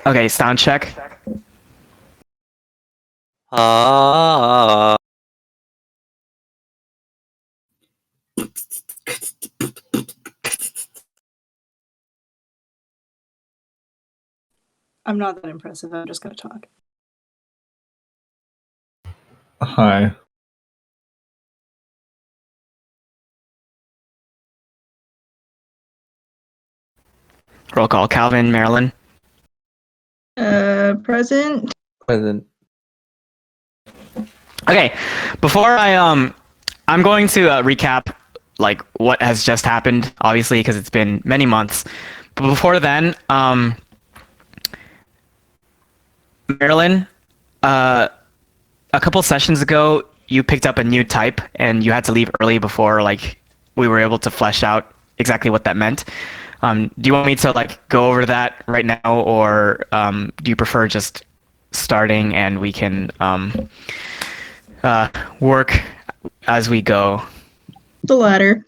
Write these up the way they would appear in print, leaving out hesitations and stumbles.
Okay, sound check. Ah. I'm not that impressive. I'm just gonna talk. Hi. Roll call. Calvin, Marilyn. Present. Present. Okay, before I'm going to recap like what has just happened, obviously, because it's been many months. But before then, Marilyn, a couple sessions ago, you picked up a new type, and you had to leave early before like we were able to flesh out exactly what that meant. Do you want me to like go over that right now, or do you prefer just starting and we can work as we go? The latter.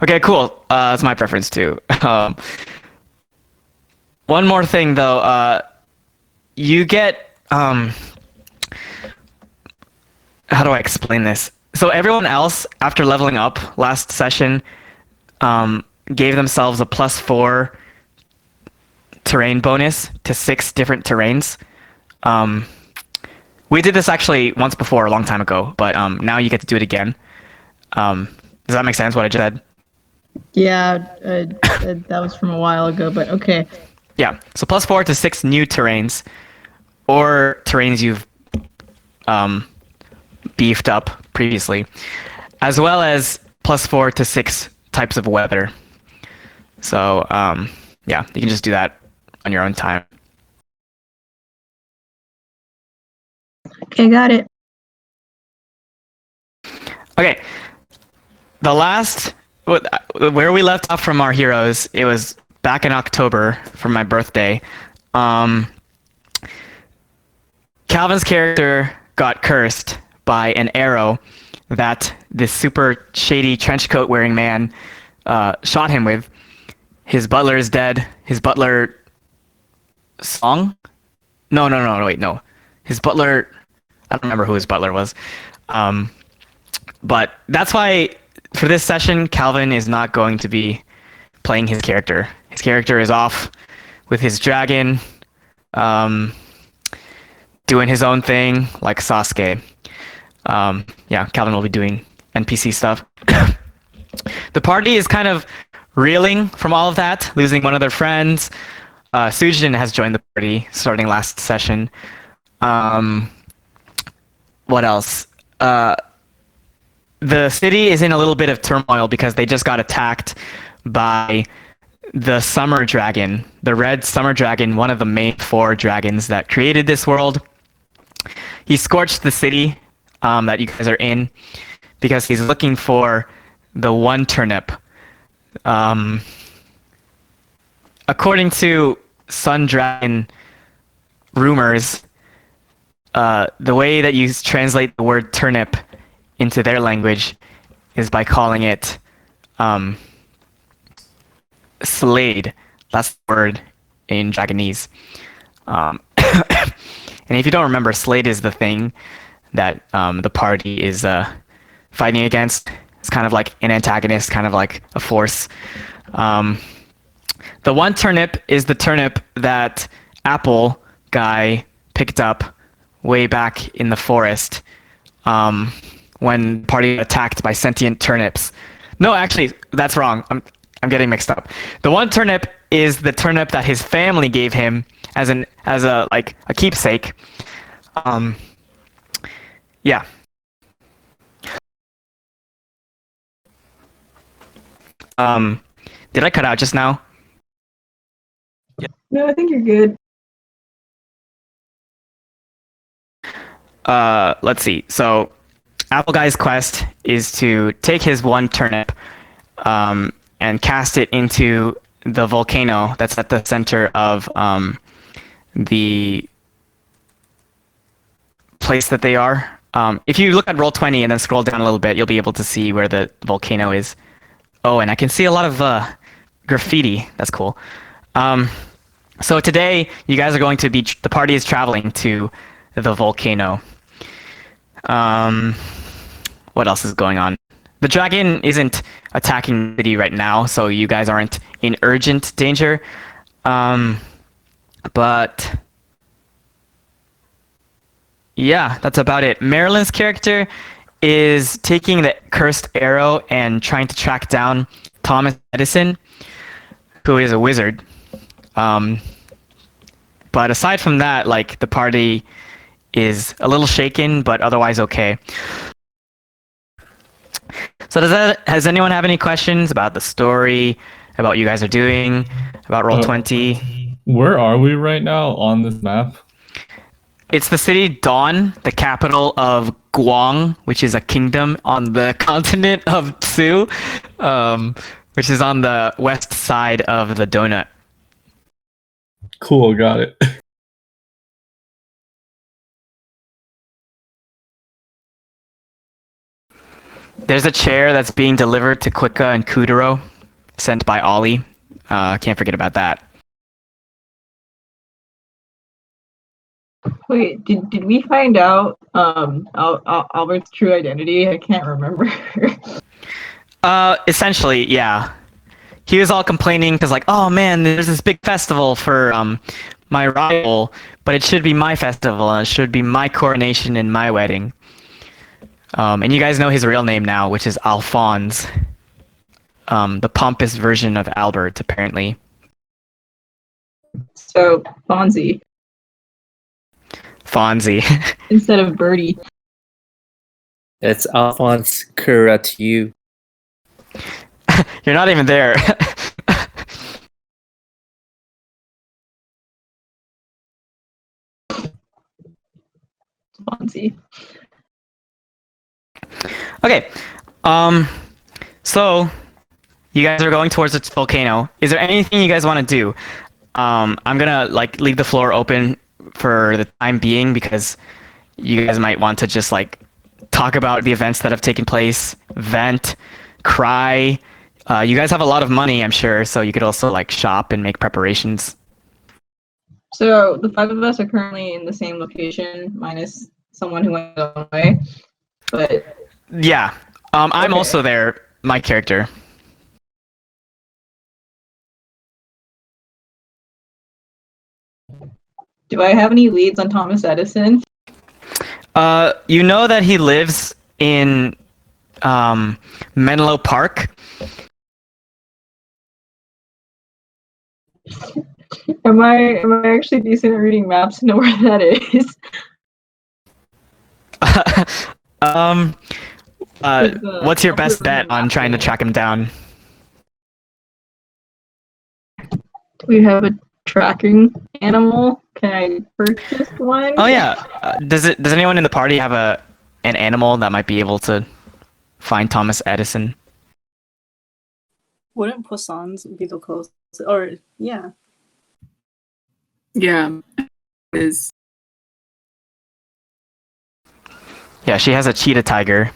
Okay, cool. That's my preference too. One more thing though, you get how do I explain this? So everyone else, after leveling up last session, gave themselves a +4 terrain bonus to 6 different terrains. We did this actually once before, a long time ago, but now you get to do it again. Does that make sense, what I just said? Yeah, that was from a while ago, but okay. Yeah, so +4 to 6 new terrains, or terrains you've beefed up previously, as well as +4 to 6 types of weather. So yeah, you can just do that on your own time. Okay, got it. Okay, the last where we left off from our heroes, it was back in October for my birthday. Calvin's character got cursed by an arrow that this super shady trench coat wearing man shot him with. His butler is dead. His butler Song? No, wait, no. His butler, I don't remember who his butler was. But that's why for this session, Calvin is not going to be playing his character. His character is off with his dragon, doing his own thing like Sasuke. Yeah, Calvin will be doing NPC stuff. The party is kind of reeling from all of that, losing one of their friends. Soojin has joined the party starting last session. What else? The city is in a little bit of turmoil because they just got attacked by the summer dragon, the red summer dragon, one of the main 4 dragons that created this world. He scorched the city that you guys are in because he's looking for the one turnip. According to Sun Dragon rumors, the way that you translate the word turnip into their language is by calling it Slade. That's the word in Dragonese. And if you don't remember, Slade is the thing that the party is fighting against. It's kind of like an antagonist, kind of like a force. The one turnip is the turnip that Apple guy picked up way back in the forest when the party got attacked by sentient turnips. No, actually, that's wrong. I'm getting mixed up. The one turnip is the turnip that his family gave him as a keepsake. Yeah. Did I cut out just now? No, I think you're good. Let's see. So, Apple Guy's quest is to take his one turnip and cast it into the volcano that's at the center of the place that they are. If you look at Roll20 and then scroll down a little bit, you'll be able to see where the volcano is. Oh, and I can see a lot of graffiti. That's cool. So today, you guys are going to be. The party is traveling to the volcano. What else is going on? The dragon isn't attacking the city right now, so you guys aren't in urgent danger. But yeah, that's about it. Marilyn's character is taking the cursed arrow and trying to track down Thomas Edison, who is a wizard. But aside from that, like, the party is a little shaken, but otherwise okay. So has anyone have any questions about the story, about what you guys are doing, about Roll20? Where are we right now on this map? It's the city Dawn, the capital of Guang, which is a kingdom on the continent of Tsu, which is on the west side of the donut. Cool, got it. There's a chair that's being delivered to Quikka and Kudero, sent by Ollie. Can't forget about that. Wait, did we find out Albert's true identity? I can't remember. Essentially, yeah. He was all complaining because, like, oh man, there's this big festival for my rival, but it should be my festival and it should be my coronation and my wedding. And you guys know his real name now, which is Alphonse. The pompous version of Albert, apparently. So Fonzie Fonzie. instead of Birdie. It's Alphonse Curatu. You're not even there. Fonzie. Okay. So you guys are going towards this volcano. Is there anything you guys want to do? I'm gonna leave the floor open for the time being because you guys might want to just talk about the events that have taken place, vent, cry. You guys have a lot of money, I'm sure, so you could also shop and make preparations. So the five of us are currently in the same location, minus someone who went away. But yeah, I'm Okay. also there. My character. do I have any leads on Thomas Edison? You know that he lives in Menlo Park. Am I actually decent at reading maps to know where that is? What's your best bet on trying to track him down? Do we have a tracking animal? Can I purchase one? Oh yeah. Does anyone in the party have an animal that might be able to find Thomas Edison? Wouldn't Poissons be the closest? Or, yeah. Yeah, is Yeah, she has a cheetah tiger.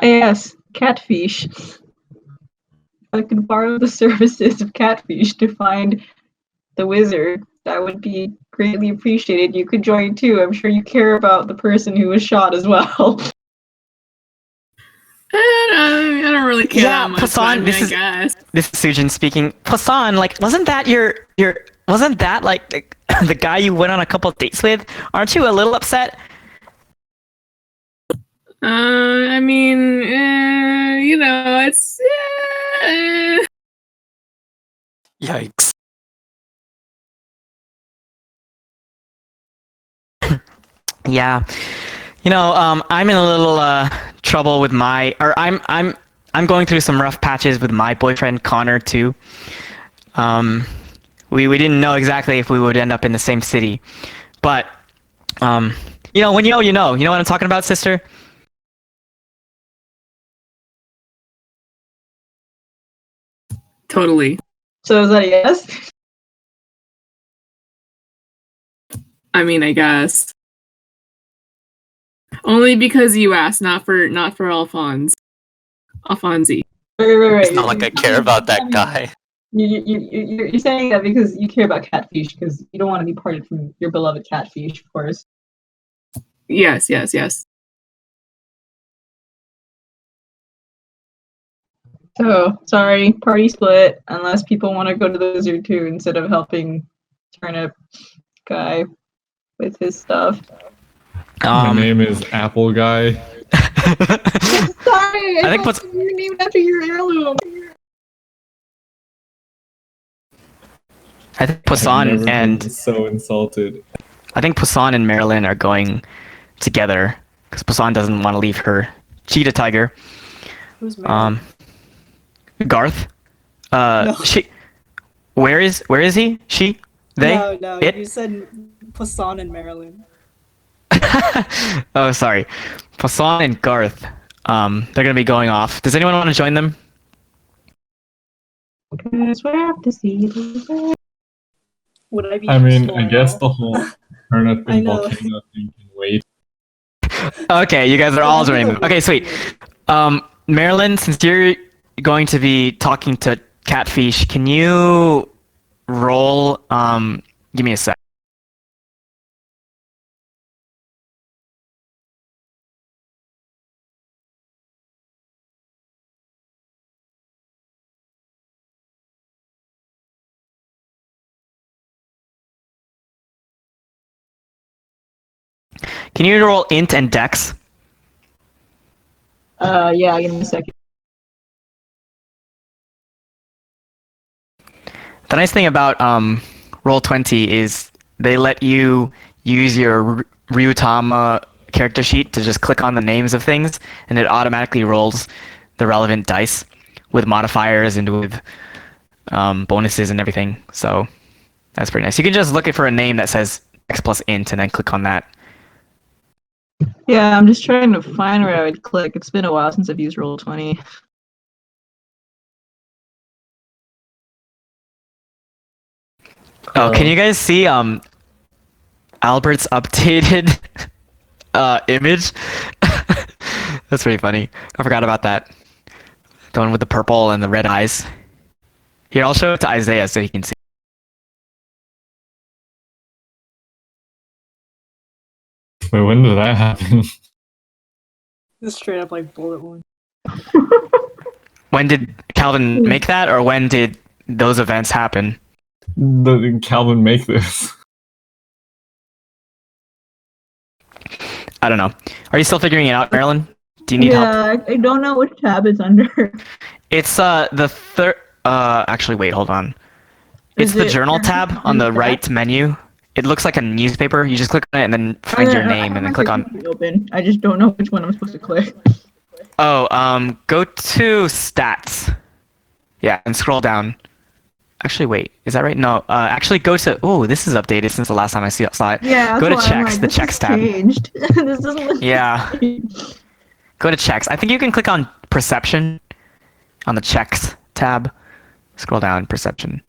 Yes, Catfish. If I could borrow the services of Catfish to find the wizard, that would be greatly appreciated. You could join too. I'm sure you care about the person who was shot as well. I don't really care Yeah, that much. Poisson, I mean, this I is- guess. This is Soojin speaking. Poisson, wasn't that wasn't that the guy you went on a couple of dates with? Aren't you a little upset? I mean, it's. Yikes. Yeah. I'm in a little trouble with I'm going through some rough patches with my boyfriend Connor too. We didn't know exactly if we would end up in the same city. But when you know, you know. You know what I'm talking about, sister? Totally. So is that a yes? I mean, I guess. Only because you asked, not for Alphonse. Alfonsi. Right. It's not like I care about that guy. You're saying that because you care about catfish, because you don't want to be parted from your beloved catfish, of course. Yes. So, sorry, party split, unless people want to go to the wizard too, instead of helping Turnip Guy with his stuff. My name is Apple Guy. Sorry, I think what's you're named after your heirloom. I think I've Poisson never and been so insulted. I think Poisson and Marilyn are going together because Poisson doesn't want to leave her cheetah tiger. Who's Mary? Garth. No. She. Where is he? She. They. No, It. you said Poisson and Marilyn. Oh, sorry. Poisson and Garth. They're gonna be going off. Does anyone want to join them? Because we're up to see the Would I be I mean, useful I at guess all? the whole turnip I and know. volcano thing can wait. Okay, you guys are all joining them. Okay, sweet. Marilyn, since you're going to be talking to Catfish, can you roll? Give me a sec. Can you roll int and dex? Yeah, give me a second. The nice thing about Roll20 is they let you use your Ryutama character sheet to just click on the names of things, and it automatically rolls the relevant dice with modifiers and with bonuses and everything. So that's pretty nice. You can just look for a name that says X plus int and then click on that. Yeah, I'm just trying to find where I would click. It's been a while since I've used Roll20. Oh, can you guys see Albert's updated image? That's pretty funny. I forgot about that. The one with the purple and the red eyes. Here, I'll show it to Isaiah so he can see. Wait, when did that happen? Just straight up like bullet one. When did Calvin make that, or when did those events happen? Did Calvin make this? I don't know. Are you still figuring it out, Marilyn? Do you need help? Yeah, I don't know which tab it's under. It's the third. Actually, wait, hold on. It's Is the it journal tab on the that? right menu. It looks like a newspaper. You just click on it and then find your name and then click on. Open. I just don't know which one I'm supposed to click. Oh, go to stats. Yeah, and scroll down. Actually, wait, is that right? No, actually go to. Oh, this is updated since the last time I saw it. Yeah. Go to that's why I'm checks, like, the this checks has tab. Changed. This doesn't look. Yeah. Go to checks. I think you can click on perception on the checks tab. Scroll down, perception.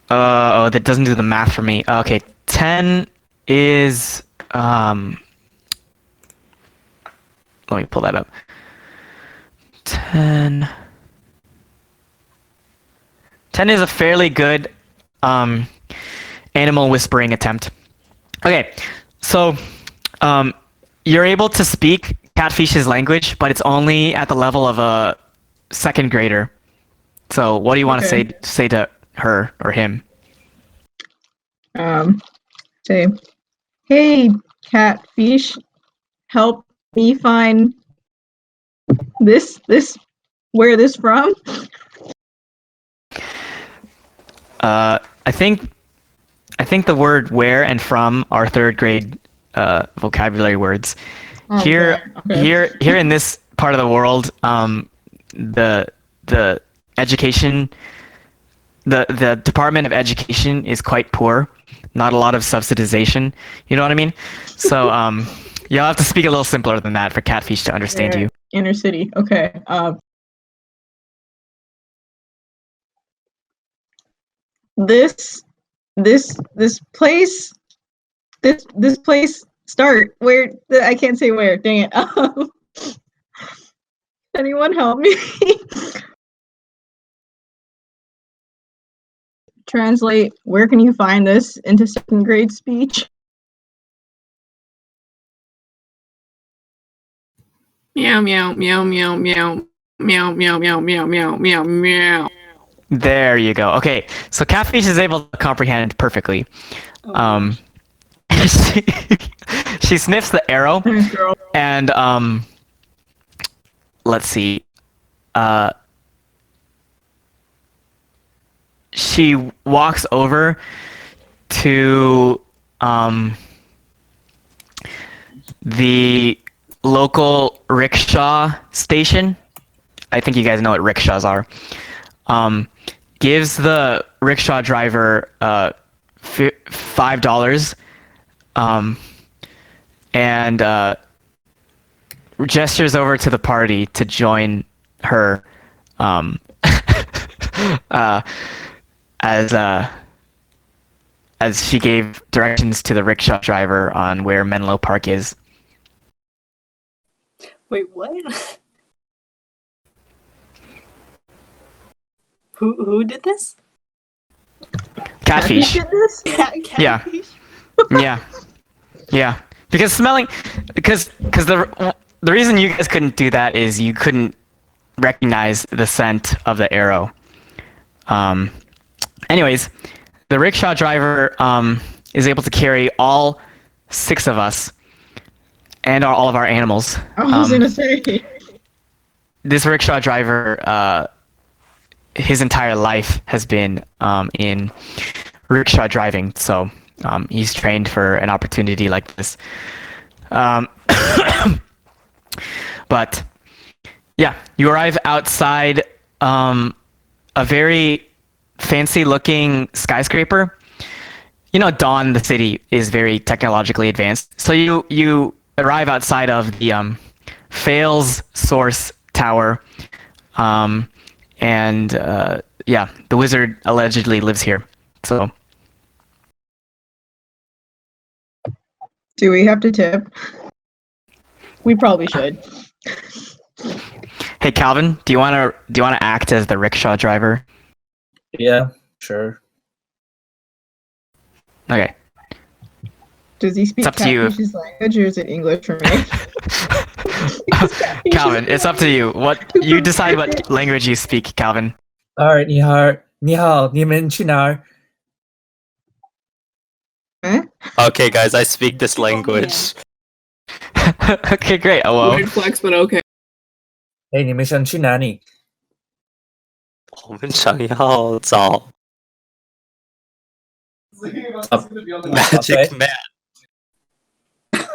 Oh, that doesn't do the math for me. Okay, 10 is let me pull that up. 10 is a fairly good animal whispering attempt. Okay, so you're able to speak Catfish's language, but it's only at the level of a second grader. So what do you want to say to her or him? Say, hey, Catfish, help me find this, where this from? I think the word where and from are third grade vocabulary words. Oh, Here in this part of the world, the education, the Department of Education is quite poor. Not a lot of subsidization. You know what I mean? So You'll have to speak a little simpler than that for Catfish to understand you. Inner city. Okay. This place. This place. Start where I can't say where. Dang it. Anyone help me? Translate. Where can you find this into second grade speech? Meow meow meow meow meow meow meow meow meow meow meow meow. There you go. Okay, so Catfish is able to comprehend perfectly. She, she sniffs the arrow, Thanks, girl. and let's see. She walks over to the local rickshaw station. I think you guys know what rickshaws are. Gives the rickshaw driver $5, and gestures over to the party to join her, as she gave directions to the rickshaw driver on where Menlo Park is. Wait, what? Who did this? Catfish. You did this? Yeah. Yeah. Because the reason you guys couldn't do that is you couldn't recognize the scent of the arrow. Anyways, the rickshaw driver is able to carry all 6 of us and all of our animals. I was gonna say. This rickshaw driver, his entire life has been in rickshaw driving, so he's trained for an opportunity like this. But yeah, you arrive outside a very fancy-looking skyscraper. You know, Dawn, the city, is very technologically advanced. So you arrive outside of the Fails Source Tower, and yeah, the wizard allegedly lives here. So, Do we have to tip? We probably should. hey Calvin, do you wanna act as the rickshaw driver? Yeah, sure. Okay. Does he speak It's up to you. Catfish's language, or is it English for me? Calvin, it's up to you. What you decide what language you speak, Calvin. All right, 你好,你们去哪儿? Okay, guys, I speak this language. Okay, great. Oh well. Weird flex, but okay. 哎，你们想去哪里? 我们想要找 Magic Man. Can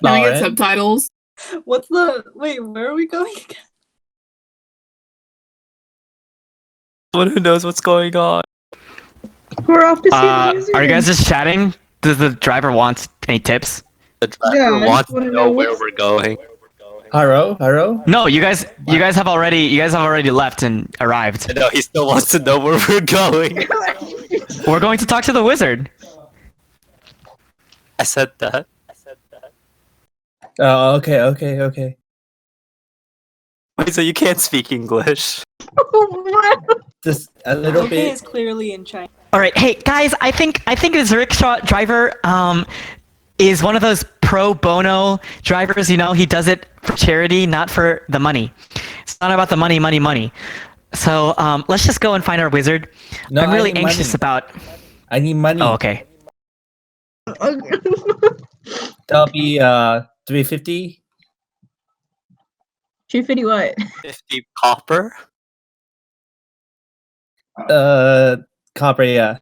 I get 老人? subtitles? What's the wait? Where are we going again? Someone who knows what's going on. We're off to see the wizard. Are you guys just chatting? Does the driver want any tips? The driver Yeah, I just wants to wanna know know where what's- we're going. Hello? No, you guys have already left and arrived. No, he still wants to know where we're going. We're going to talk to the wizard. I said that. Oh, okay. Wait, so you can't speak English? What? Just a little Okay, bit. is clearly in China. All right, hey guys, I think this rickshaw driver is one of those pro bono drivers. You know, he does it for charity, not for the money. It's not about the money. So let's just go and find our wizard. No, I'm I really need anxious money. about. I need money. Oh, okay. That'll be 350. 250 what? 50 copper? Copper, yeah.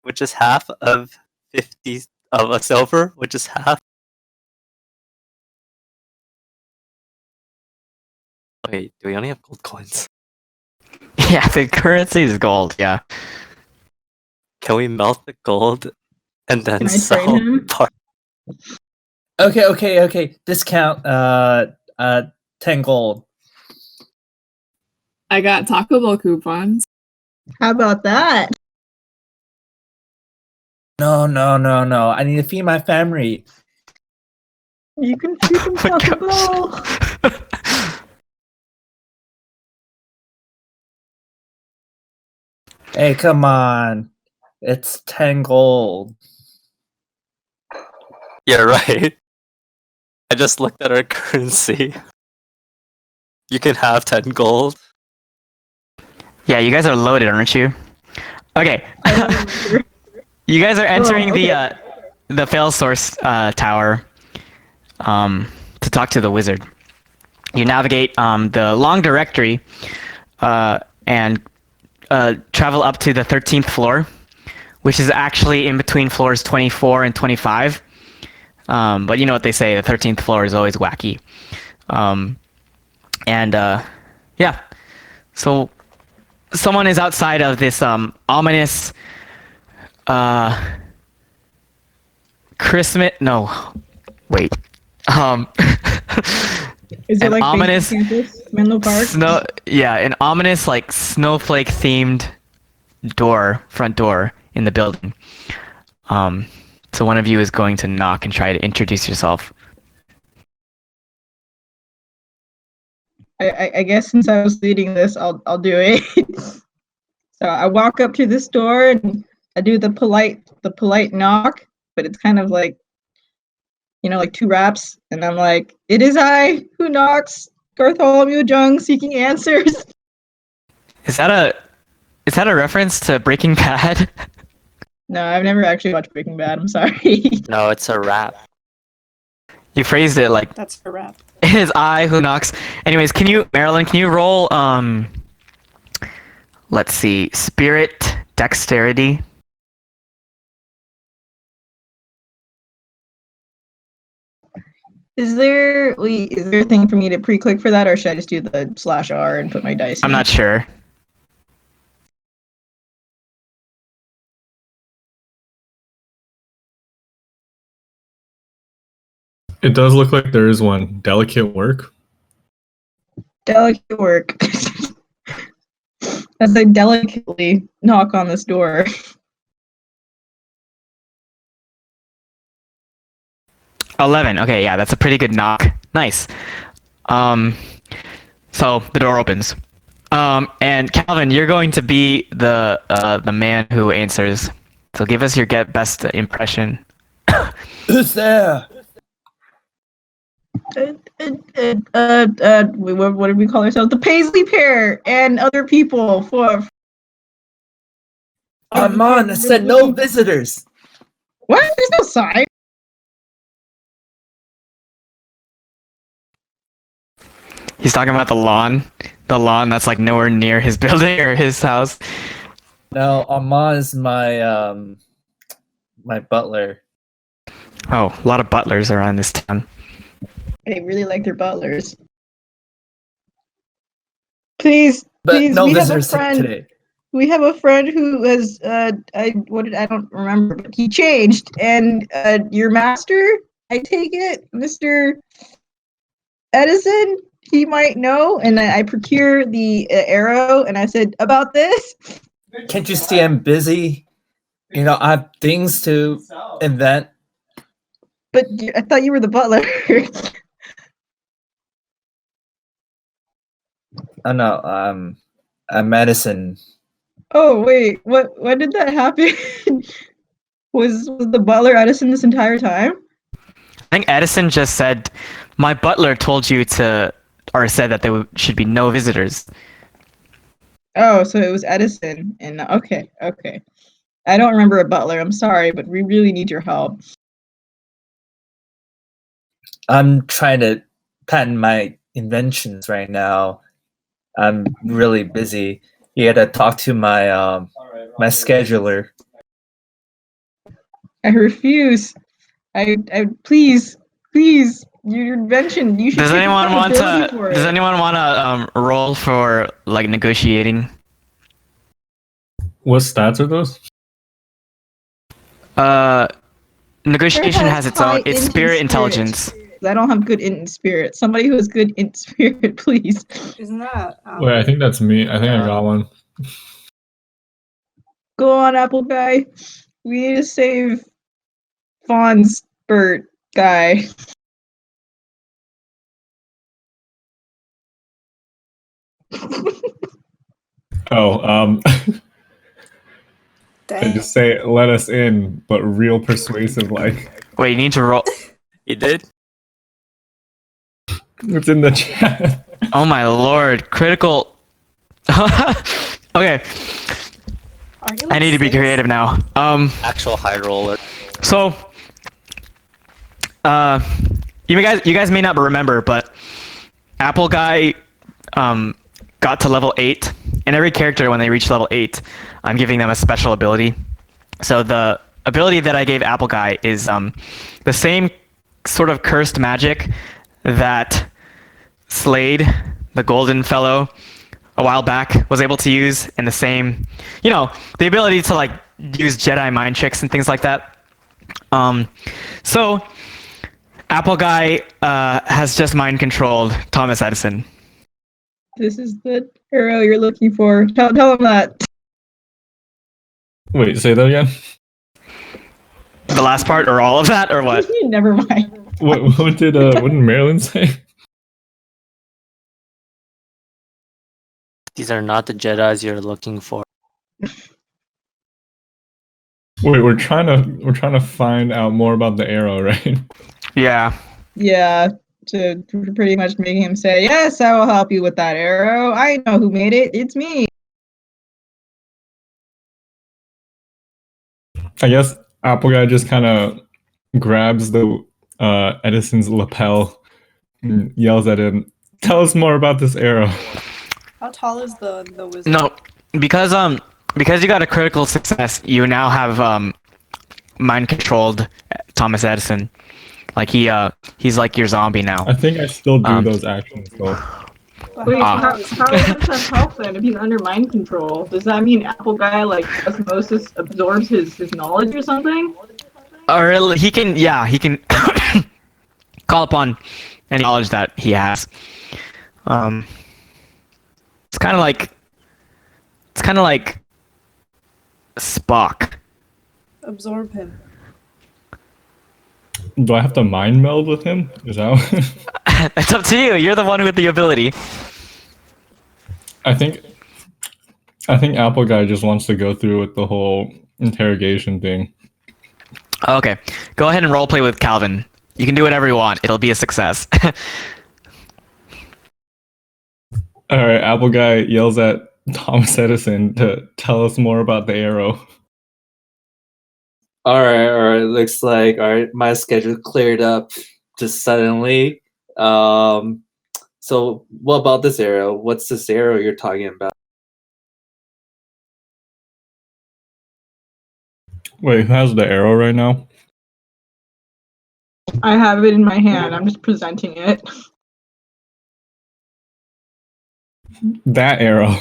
Which is half of 50 of a silver, which is half. Wait, do we only have gold coins? Yeah, the currency is gold. Yeah. Can we melt the gold and then Can I sell train him? part. Okay. Discount 10 gold. I got Taco Bell coupons. How about that? No. I need to feed my family. You can feed them Oh my Taco gosh. Bell. Hey, come on. It's 10 gold. Yeah, right. I just looked at our currency. You can have 10 gold. Yeah, you guys are loaded, aren't you? Okay. I don't remember. You guys are entering okay. the fail source tower to talk to the wizard. You navigate the long directory and travel up to the 13th floor, which is actually in between floors 24 and 25. But you know what they say, the 13th floor is always wacky. Yeah. So someone is outside of this ominous Christmas. No, wait. Is it an like ominous campus, Menlo Park? an ominous like snowflake themed front door in the building. So one of you is going to knock and try to introduce yourself. I guess since I was leading this, I'll do it. So I walk up to this door and I do the polite knock, but it's kind of like, like two raps, and I'm like, "It is I who knocks, Garth Jung seeking answers." Is that a reference to Breaking Bad? No, I've never actually watched Breaking Bad. I'm sorry. No, it's a rap. You phrased it like That's a wrap. it is I who knocks. Anyways, Marilyn, can you roll let's see, spirit dexterity? Is there a thing for me to pre-click for that, or should I just do the /R and put my dice I'm in? not sure. It does look like there is one. Delicate work. Delicate work. As I delicately knock on this door. $11. Okay, yeah, that's a pretty good knock. Nice. So the door opens. And Calvin, you're going to be the man who answers. So give us your best impression. Who's there? What did we call ourselves? The Paisley pair and other people for. Armand said no visitors. What? There's no sign. He's talking about the lawn that's like nowhere near his building or his house. No, Armand is my my butler. Oh, a lot of butlers around this town. They really like their butlers. Please, But no we have a visitors friend. today. We have a friend who has I don't remember, but he changed. And your master, I take it, Mr. Edison, he might know. And I procure the arrow, and I said, about this. Can't you see I'm busy? I have things to invent. But I thought you were the butler. Oh no, I'm medicine. Oh wait, when did that happen? was the butler Edison this entire time? I think Edison just said, my butler told you to, or said that there should be no visitors. Oh, so it was Edison. And okay. I don't remember a butler. I'm sorry, but we really need your help. I'm trying to patent my inventions right now. I'm really busy. You had to talk to my my scheduler. I refuse. I please, your invention. You should. Does take anyone want responsibility for Does it. anyone want to roll for like negotiating? What stats are those? Negotiation Spirit has its own. high It's int spirit and spirit. intelligence. I don't have good int and spirit. Somebody who has good int and spirit, please. Isn't that Wait, I think that's me. I think I got one. Go on, Apple guy. We need to save Fawn's Bert guy. Oh, I dang? just say let us in, but real persuasive like. Wait, you need to roll. You did? It's in the chat. Oh my lord, critical. Okay, Are you I need to be creative now. Actual high roller. So, you guys may not remember, but Apple Guy, got to level 8, and every character when they reach level 8, I'm giving them a special ability. So the ability that I gave Apple Guy is the same sort of cursed magic that Slade, the Golden Fellow, a while back was able to use, and the same, the ability to like use Jedi mind tricks and things like that. So Apple Guy has just mind controlled Thomas Edison. This is the arrow you're looking for. Tell him that. Wait, say that again. The last part, or all of that, or what? Never mind. What did Marilyn say? These are not the Jedis you're looking for. Wait, we're trying to find out more about the arrow, right? Yeah. Yeah, to pretty much making him say, "Yes, I will help you with that arrow. I know who made it. It's me." I guess Apple Guy just kind of grabs the Edison's lapel and yells at him, "Tell us more about this arrow." How tall is the wizard? No, because you got a critical success, you now have mind controlled Thomas Edison. Like he's like your zombie now. I think I still do those actions though. But Wait, how how tall is does that help then if he's under mind control? Does that mean Apple Guy like osmosis absorbs his knowledge or something? Or he can call upon any knowledge that he has. It's kind of like Spock. absorb him? Do I have to mind meld with him? Is that? It's up to you. You're the one with the ability. I think Apple Guy just wants to go through with the whole interrogation thing. Okay, go ahead and roleplay with Calvin. You can do whatever you want. It'll be a success. All right, Apple Guy yells at Thomas Edison to tell us more about the arrow. All right. Looks like my schedule cleared up just suddenly. So what about this arrow? What's this arrow you're talking about? Wait, who has the arrow right now? I have it in my hand. I'm just presenting it. That arrow.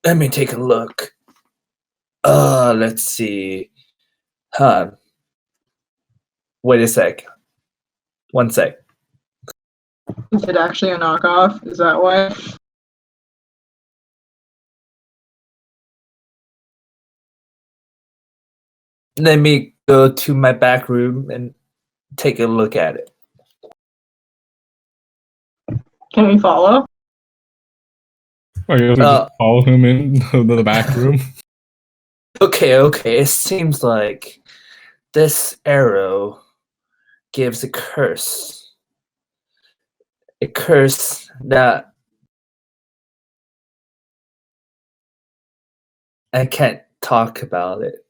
Let me take a look. Let's see. Huh. Wait a sec. One sec. Is it actually a knockoff? Is that why? Let me go to my back room and take a look at it. Can we follow? I guess we just follow him into the back room. Okay. It seems like this arrow gives a curse. A curse that I can't talk about it.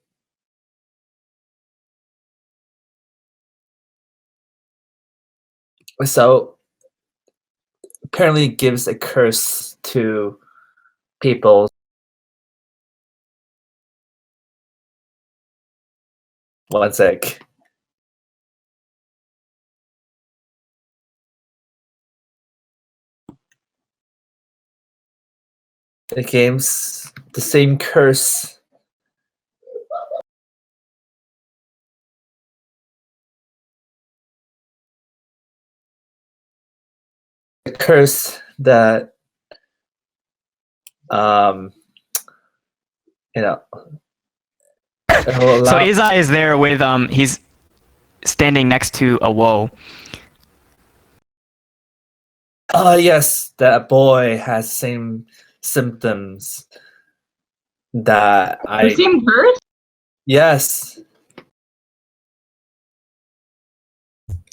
So apparently it gives a curse to people. One sec. It gives the same curse the curse that you know will So allow. Izai is there with he's standing next to a woe. Oh yes, that boy has same symptoms that The I same curse? yes.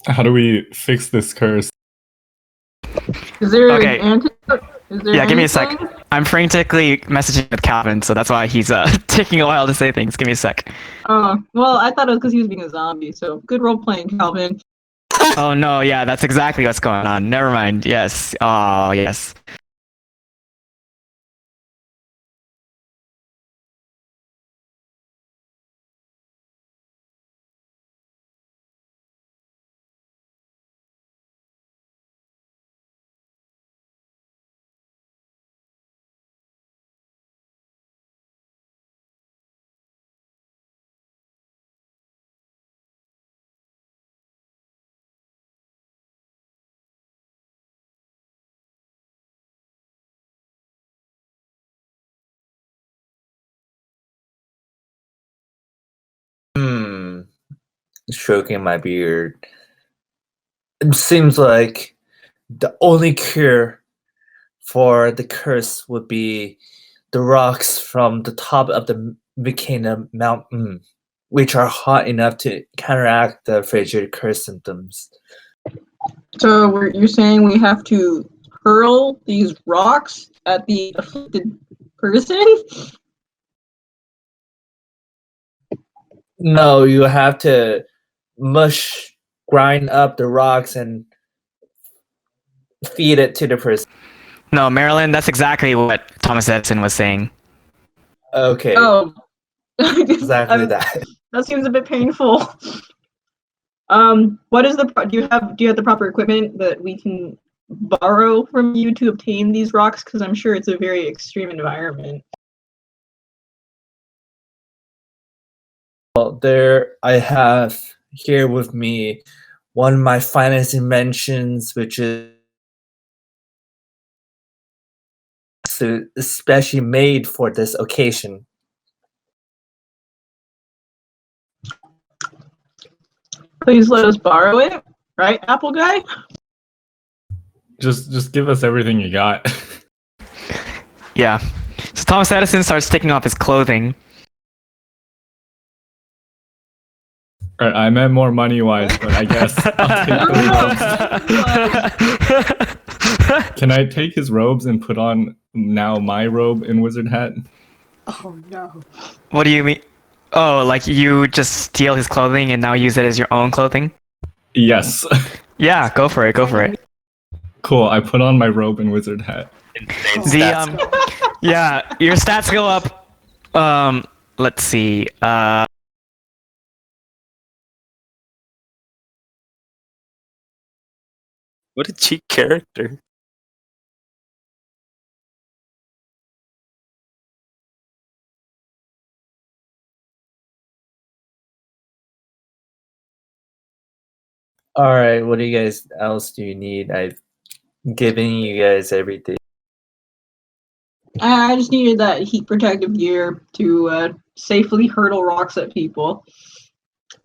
How do we fix this curse? Is there Okay. an antidote? Is there Yeah, give me a sec. anything? I'm frantically messaging with Calvin, so that's why he's taking a while to say things. Give me a sec. Oh, well, I thought it was because he was being a zombie, so good role playing, Calvin. Oh no, yeah, that's exactly what's going on. Never mind. Yes. Oh, yes. Stroking my beard. It seems like the only cure for the curse would be the rocks from the top of the volcano Mount Oom, which are hot enough to counteract the frigid curse symptoms. So you're saying we have to hurl these rocks at the afflicted person? No, you have to grind up the rocks and feed it to the person. No, Marilyn, that's exactly what Thomas Edison was saying. Okay, Oh. exactly that. That seems a bit painful. What is do you have the proper equipment that we can borrow from you to obtain these rocks? Because I'm sure it's a very extreme environment. Well, there I have here with me one of my finest inventions, which is especially made for this occasion. Please let us borrow it, right, Apple Guy? Just give us everything you got. Yeah. So Thomas Edison starts taking off his clothing. Alright, I meant more money wise, but I guess I'll take those robes. Can I take his robes and put on now my robe and wizard hat? Oh no. What do you mean? Oh, like you just steal his clothing and now use it as your own clothing? Yes. Yeah, go for it. Go for it. Cool. I put on my robe and wizard hat. Insane The stats. yeah, your stats go up. Let's see. What a cheap character. All right, what do you guys else do you need? I've given you guys everything. I just needed that heat protective gear to safely hurdle rocks at people.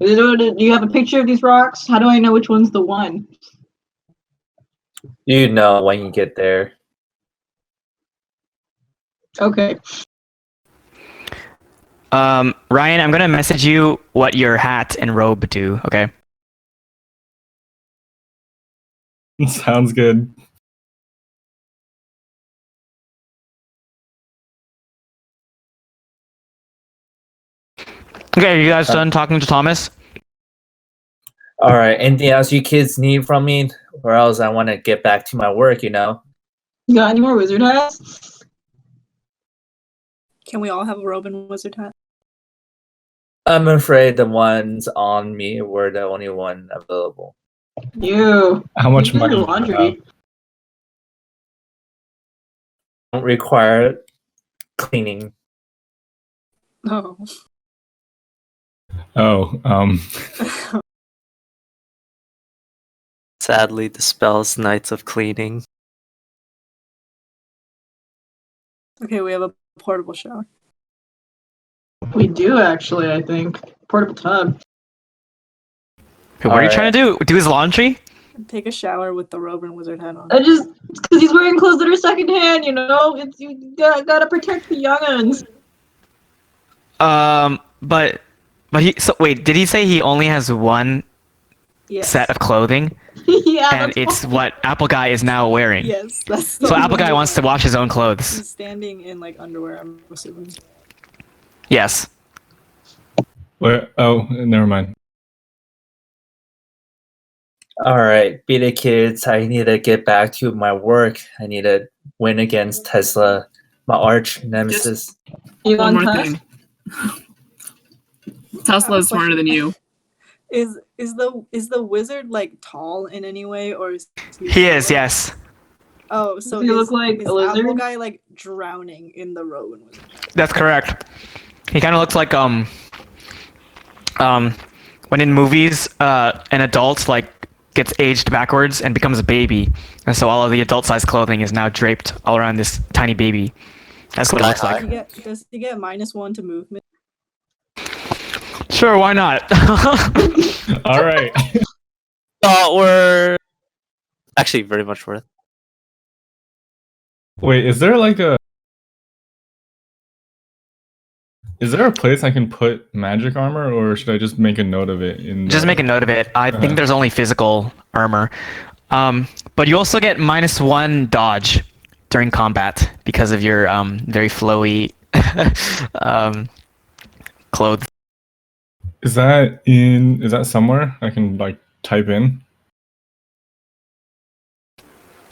Do you have a picture of these rocks? How do I know which one's the one? You know when you get there. Okay. Ryan, I'm gonna message you what your hat and robe do. Okay. Sounds good. Okay, are you guys done talking to Thomas? All right, anything else you kids need from me? Or else I want to get back to my work, you know? You got any more wizard hats? Can we all have a robe and wizard hat? I'm afraid the ones on me were the only one available. You. How much You do money your do you have? laundry. Don't require cleaning. No. Oh, Sadly dispels nights of cleaning. Okay, we have a portable shower. We do actually, I think. Portable tub. What are you trying to do? Do his laundry? Take a shower with the robe and wizard hat on. It's because he's wearing clothes that are secondhand, you know? You gotta protect the young'uns. But he. So wait, did he say he only has one Yes. set of clothing, Yeah, and it's what Apple Guy is now wearing? Yes, that's. So Apple Guy wants to wash his own clothes. He's standing in like underwear. I'm assuming. Yes. Where? Oh, never mind. All right, be the kids. I need to get back to my work. I need to win against Tesla, my arch nemesis. One Elon more Tusk? thing. Tesla's smarter than you. Is the wizard like tall in any way, or is He is. Yes. Oh, so Does he look like is a lizard? Apple Guy like drowning in the robe and wizard? That's correct. He kind of looks like when in movies an adult like gets aged backwards and becomes a baby, and so all of the adult-sized clothing is now draped all around this tiny baby. That's what it looks like. Does he get -1 to movement? Sure, why not? All right. We're actually very much worth. Wait, is there a place I can put magic armor, or should I just make a note of it? Just make a note of it. I think there's only physical armor. But you also get -1 dodge during combat because of your very flowy clothes. Is that somewhere I can like type in?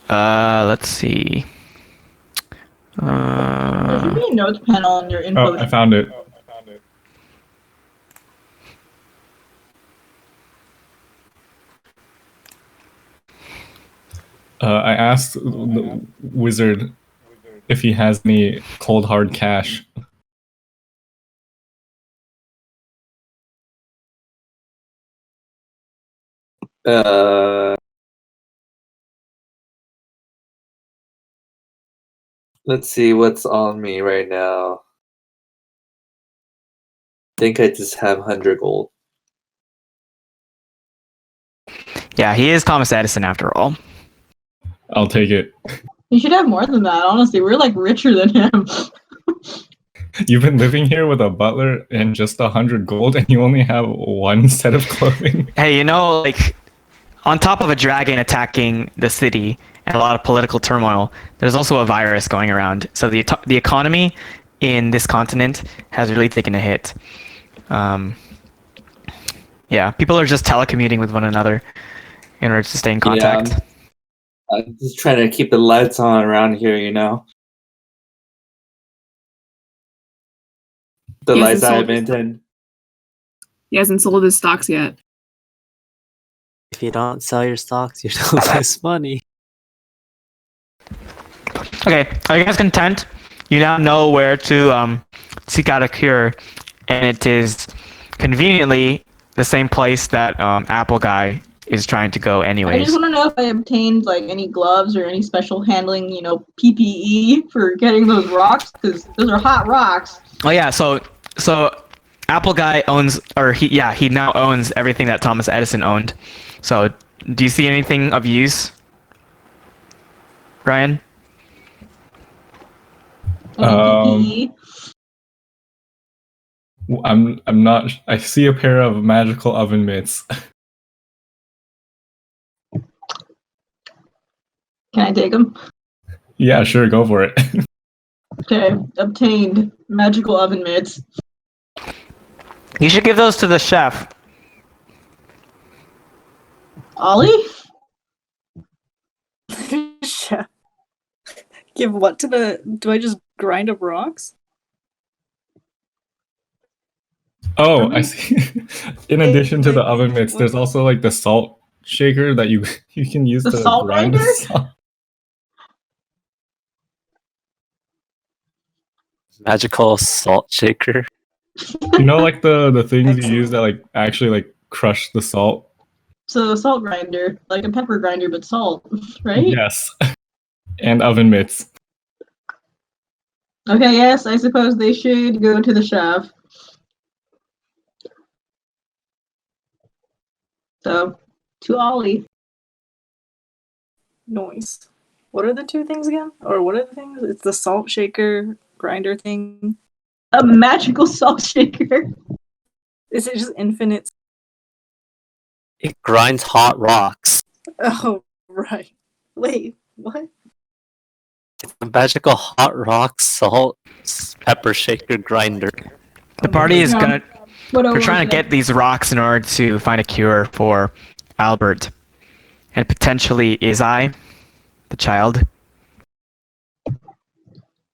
Let's see. There should be a notes panel on your info. Oh, I found it. I asked the wizard if he has any cold hard cash. Let's see what's on me right now. Think I just have 100 gold. Yeah, he is Thomas Edison after all. I'll take it. You should have more than that, honestly. We're like richer than him. You've been living here with a butler and just 100 gold, and you only have one set of clothing. Hey, you know, like, on top of a dragon attacking the city and a lot of political turmoil, there's also a virus going around. So the economy in this continent has really taken a hit. Yeah, people are just telecommuting with one another in order to stay in contact. Yeah, I'm just trying to keep the lights on around here, you know? The He lights hasn't I sold his- maintain. He hasn't sold his stocks yet. If you don't sell your stocks, you don't lose money. Okay, are you guys content? You now know where to seek out a cure, and it is conveniently the same place that Apple Guy is trying to go I anyways. just want to know if I obtained like any gloves or any special handling, you know, PPE for getting those rocks, because those are hot rocks. Oh yeah, so Apple Guy owns, or he now owns everything that Thomas Edison owned. So do you see anything of use, Ryan? Any PPE. I'm not. I see a pair of magical oven mitts. Can I take them? Yeah, sure, go for it. Okay, obtained magical oven mitts. You should give those to the chef. Ollie? Chef. Give what to the? Do I just grind up rocks? Oh, I see. In addition to the oven mitts, there's also like the salt shaker that you can use The to salt grind the grinder? salt. Magical salt shaker. You know, like the things Excellent. you use that like actually like crush the salt. So a salt grinder, like a pepper grinder, but salt, right? Yes, and oven mitts. Okay, yes, I suppose they should go to the chef. So, to Ollie. Noise. What are the two things again? Or what are the things? It's the salt shaker grinder thing. A magical salt shaker. Is it just infinite? It grinds hot rocks. Oh, right. Wait, what? It's a magical hot rock salt pepper shaker grinder. The party is Yeah. gonna. What We're over trying to there? get these rocks in order to find a cure for Albert, and potentially Izai, the child.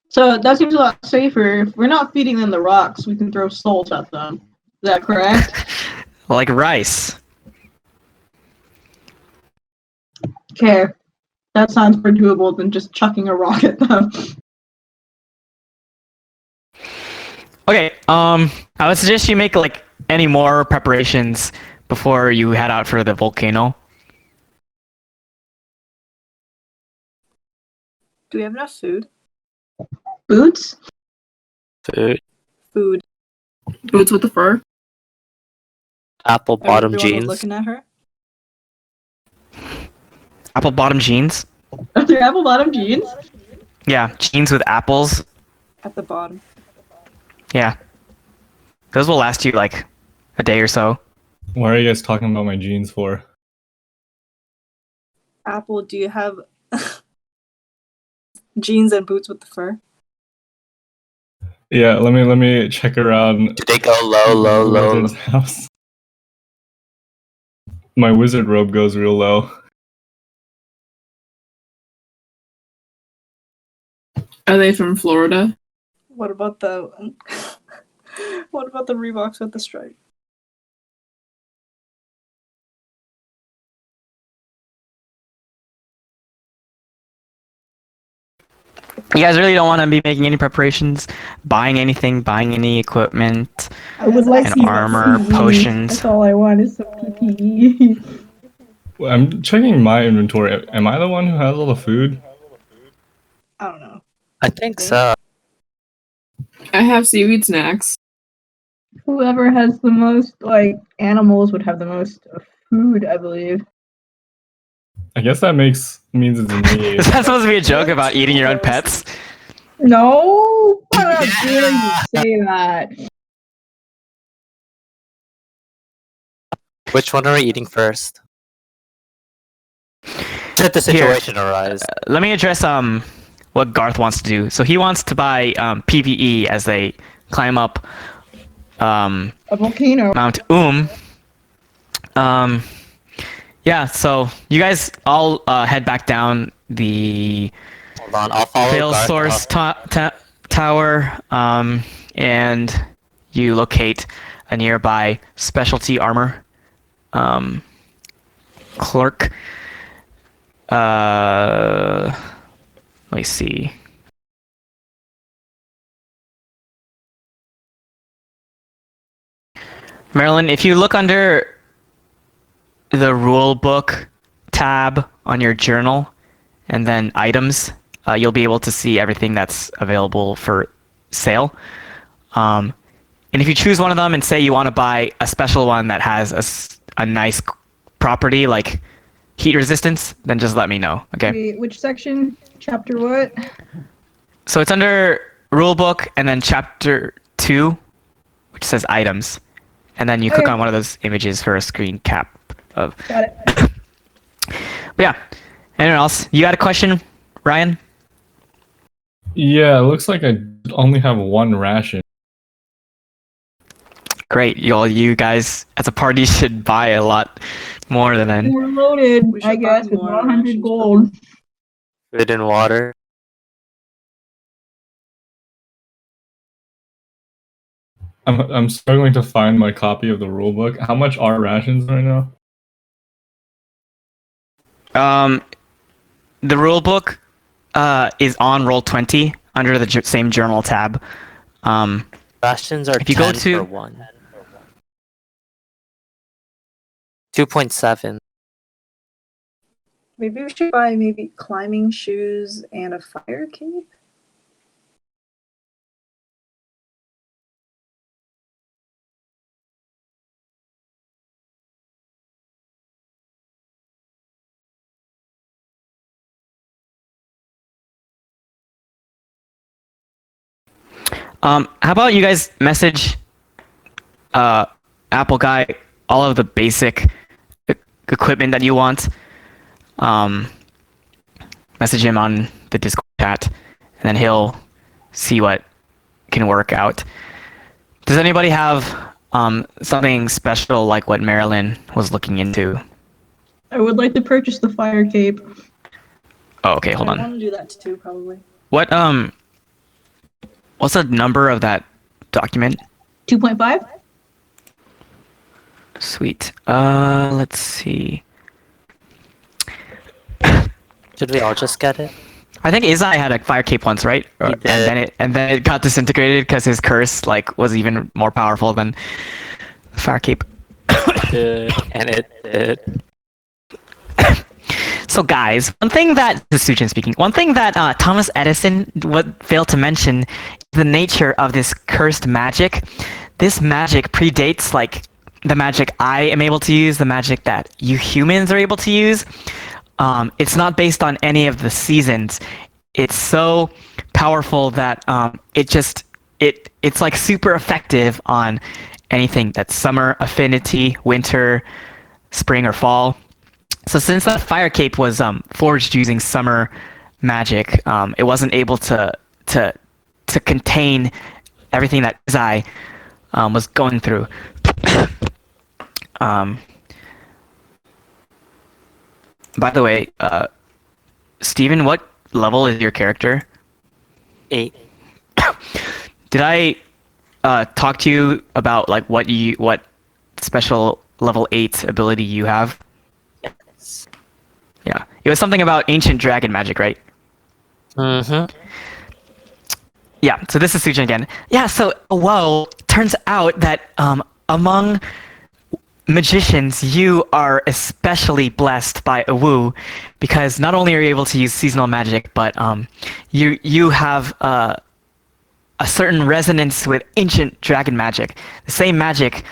So that seems a lot safer. If we're not feeding them the rocks, we can throw salt at them. Is that correct? Like rice. Okay. That sounds more doable than just chucking a rock at them. Okay. I would suggest you make like any more preparations before you head out for the volcano. Do we have enough food? Boots? Food. Food. Boots with the fur. Apple bottom Everyone was jeans. looking at her. Apple bottom jeans. Are there apple bottom jeans? Yeah, jeans with apples. At the bottom. Yeah. Those will last you like a day or so. Why are you guys talking about my jeans for? Apple, do you have jeans and boots with the fur? Yeah, let me check around Do they go low, the low? wizard's house. My wizard robe goes real low. Are they from Florida? What about the what about the Reeboks with the stripe? You guys really don't want to be making any preparations, buying anything, buying any equipment, I would like and some armor, PPE. potions. That's all I want is some PPE. Well, I'm checking my inventory. Am I the one who has all the food? I don't know. I think so. I have seaweed snacks. Whoever has the most, like, animals would have the most food, I believe. I guess that means it's me. Is that supposed to be a joke about eating your own pets? No! How dare you say that? Which one are we eating first? Should the situation arise? Let me address what Garth wants to do. So he wants to buy PVE as they climb up A volcano. Mount Oom. Yeah, so you guys all head back down the Hold on, I'll follow fail Garth source up. tower, and you locate a nearby specialty armor clerk. Let me see. Marilyn, if you look under the rule book tab on your journal and then items, you'll be able to see everything that's available for sale. And if you choose one of them and say you want to buy a special one that has a nice property like heat resistance, then just let me know, okay? Wait, which section? Chapter what? So it's under rule book and then chapter 2, which says items. And then you click Okay. on one of those images for a screen cap of. Got it. But yeah. Anyone else? You got a question, Ryan? Yeah, it looks like I only have one ration. Great. You guys as a party should buy a lot more than that. We're loaded, We should I guess, buy with more 100 rations for gold. Food and water. I'm struggling to find my copy of the rulebook. How much are rations right now? The rule book is on Roll20 under the same journal tab. Rations are If you 10 go to- for one. 2.7. Maybe we should buy climbing shoes and a fire cape. How about you guys message Apple guy all of the basic equipment that you want. Message him on the Discord chat, and then he'll see what can work out. Does anybody have something special like what Marilyn was looking into? I would like to purchase the fire cape. Oh, okay, hold I on. want to do that too, probably. What's the number of that document? 2.5? Sweet. Let's see. Should we all just get it? I think Izai had a fire cape once, right? He did. And then it got disintegrated because his curse was even more powerful than the fire cape. And it did. So guys, this is Soojin speaking. One thing that Thomas Edison failed to mention is the nature of this cursed magic. This magic predates the magic I am able to use, the magic that you humans are able to use. It's not based on any of the seasons. It's so powerful that it's like super effective on anything that's summer, affinity, winter, spring, or fall. So since that fire cape was forged using summer magic, it wasn't able to contain everything that Zai was going through. By the way, Steven, what level is your character? 8. Did I talk to you about what special level 8 ability you have? Yes. Yeah, it was something about ancient dragon magic, right? Mm-hmm. Yeah, so this is Soojin again. Yeah, so turns out that among magicians, you are especially blessed by Wu, because not only are you able to use seasonal magic, but you have a certain resonance with ancient dragon magic, the same magic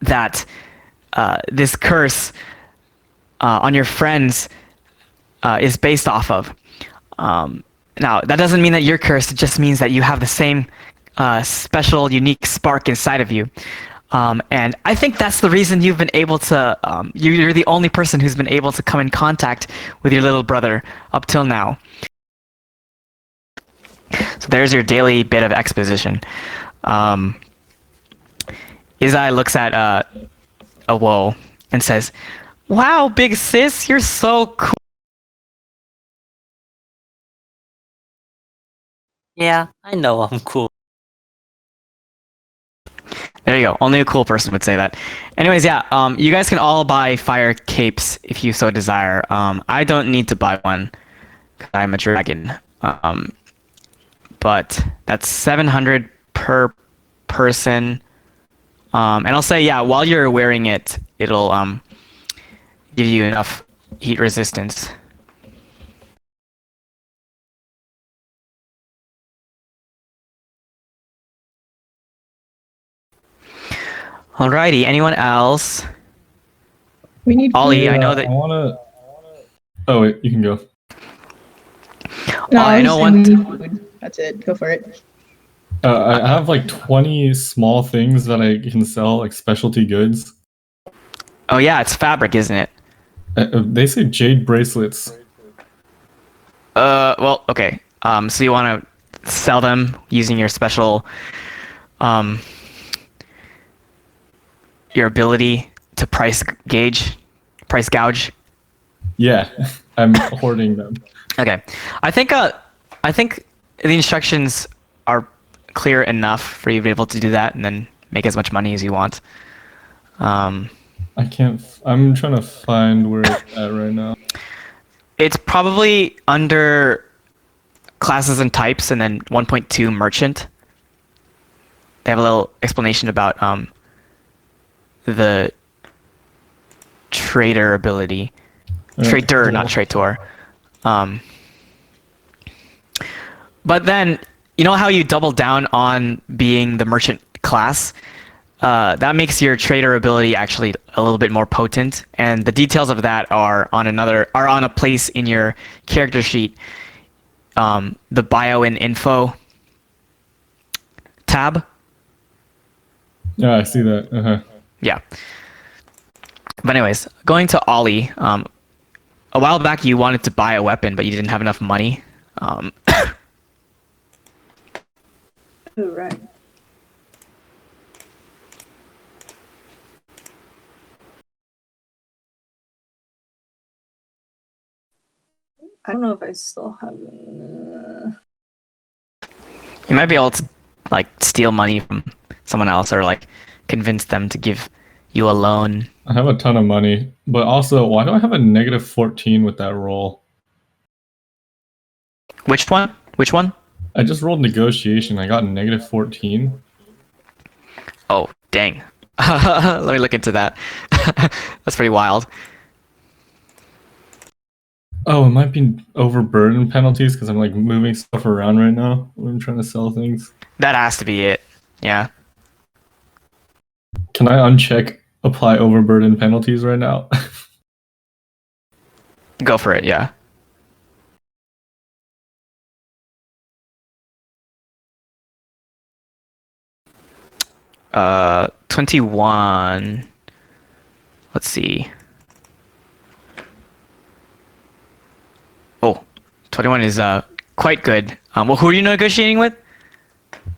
that this curse on your friends is based off of. Now, that doesn't mean that you're cursed, it just means that you have the same special, unique spark inside of you. And I think that's the reason you've been able to, you're the only person who's been able to come in contact with your little brother up till now. So there's your daily bit of exposition. Izai looks at Awo and says, "Wow, big sis, you're so cool." Yeah, I know I'm cool. There you go. Only a cool person would say that. Anyways, yeah, you guys can all buy fire capes if you so desire. I don't need to buy one because I'm a dragon. But that's 700 per person. And I'll say, yeah, while you're wearing it, it'll give you enough heat resistance. Alrighty, anyone else? We need Ollie, food. I know that. I wanna. Oh wait, you can go. No, I know we one. need food. That's it. Go for it. I have 20 small things that I can sell, like specialty goods. Oh yeah, it's fabric, isn't it? They say jade bracelets. Well, okay. So you want to sell them using your special, your ability to price gouge. Yeah, I'm hoarding them. Okay, I think the instructions are clear enough for you to be able to do that and then make as much money as you want. I can't. I'm trying to find where it's at right now. It's probably under classes and types, and then 1.2 merchant. They have a little explanation about the trader ability. Trader, not traitor. But then, you know how you double down on being the merchant class? That makes your trader ability actually a little bit more potent, and the details of that are on a place in your character sheet. The bio and info tab. Yeah, I see that. Yeah. But anyways, going to Ollie. A while back you wanted to buy a weapon, but you didn't have enough money. Oh, right. I don't know if I still have. You might be able to like steal money from someone else or like convince them to give you a loan. I have a ton of money, but also, why do I have a negative 14 with that roll? Which one? Which one? I just rolled negotiation. I got a negative 14. Oh, dang. Let me look into that. That's pretty wild. Oh, it might be overburden penalties because I'm like moving stuff around right now when I'm trying to sell things. That has to be it. Yeah. Can I uncheck apply overburden penalties right now? Go for it, yeah. Uh, 21. Let's see. Oh, 21 is quite good. Well, who are you negotiating with?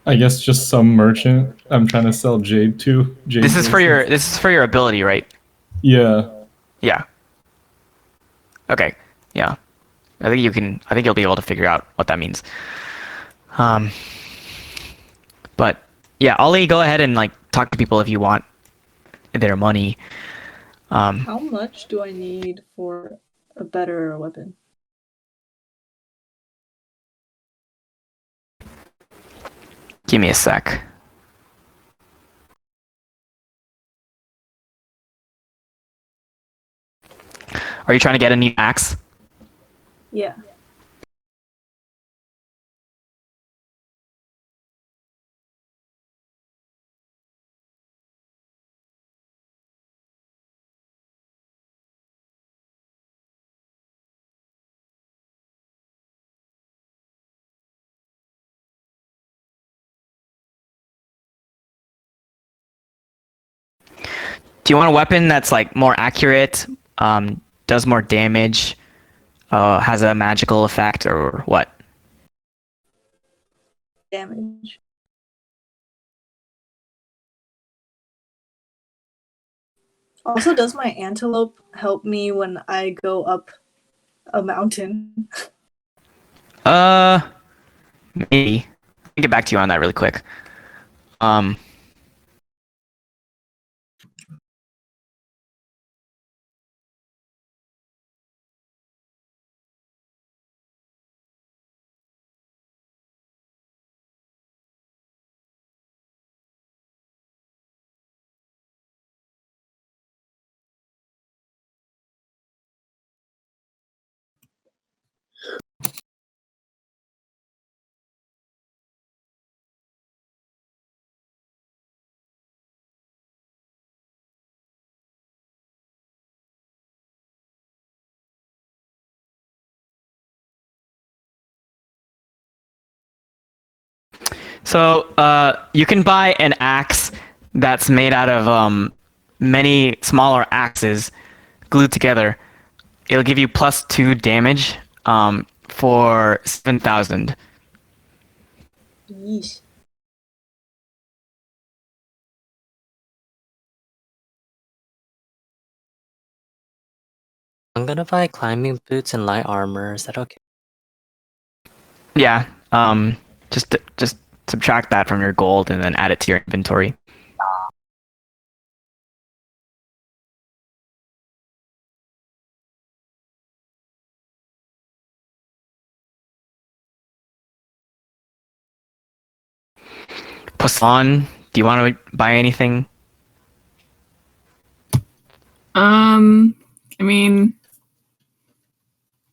I guess just some merchant I'm trying to sell jade to. Jade This is for bracelets. this is for your ability, right? Yeah. Yeah. Okay. Yeah. I think you'll be able to figure out what that means. But yeah, Ollie, go ahead and like talk to people if you want their money. How much do I need for a better weapon? Give me a sec. Are you trying to get a new axe? Yeah. Do you want a weapon that's like more accurate, does more damage, has a magical effect, or what? Damage. Also, does my antelope help me when I go up a mountain? Maybe. I'll get back to you on that really quick. So you can buy an axe that's made out of many smaller axes glued together. It'll give you +2 damage for 7,000. Yeesh. I'm gonna buy climbing boots and light armor. Is that okay? Yeah. Just subtract that from your gold and then add it to your inventory. Poisson, do you want to buy anything? I mean,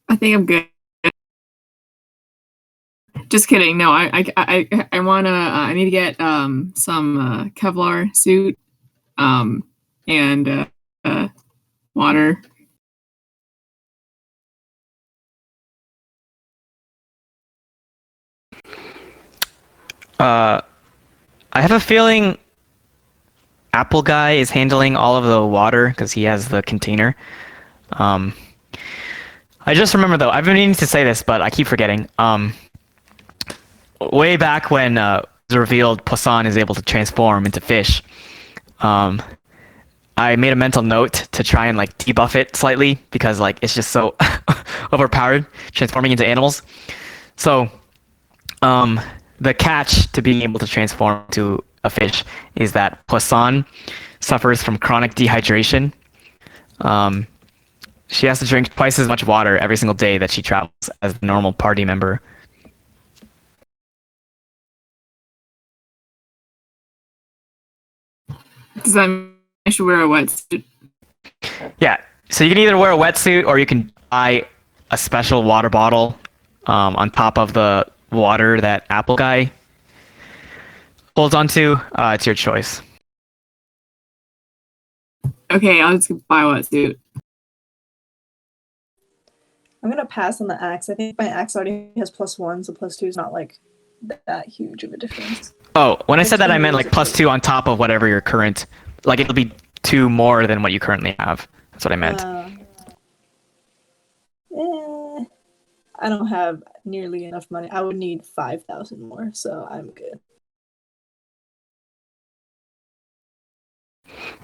I think I'm good. Just kidding. No, I wanna. I need to get some Kevlar suit, and water. I have a feeling Apple Guy is handling all of the water because he has the container. I just remember though, I've been meaning to say this, but I keep forgetting. Way back when it was revealed Poisson is able to transform into fish, I made a mental note to try and like debuff it slightly because like it's just so overpowered transforming into animals. So the catch to being able to transform to a fish is that Poisson suffers from chronic dehydration. She has to drink twice as much water every single day that she travels as a normal party member. Does that mean I should wear a wetsuit? Yeah, so you can either wear a wetsuit or you can buy a special water bottle on top of the water that Apple Guy holds onto. It's your choice. Okay, I'll just buy a wetsuit. I'm gonna pass on the axe. I think my axe already has +1, so +2 is not like that huge of a difference. Oh, when I said that, I meant like +2 on top of whatever your current, like it'll be 2 more than what you currently have. That's what I meant. I don't have nearly enough money. I would need 5,000 more, so I'm good.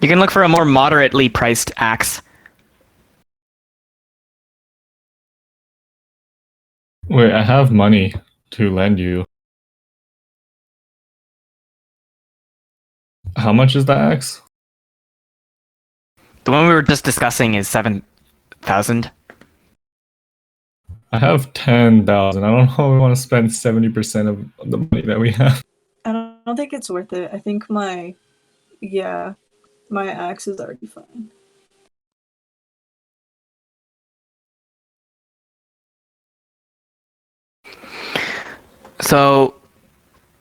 You can look for a more moderately priced axe. Wait, I have money to lend you. How much is the axe? The one we were just discussing is 7,000. I have 10,000. I don't know if we want to spend 70% of the money that we have. I don't think it's worth it. I think my axe is already fine. So,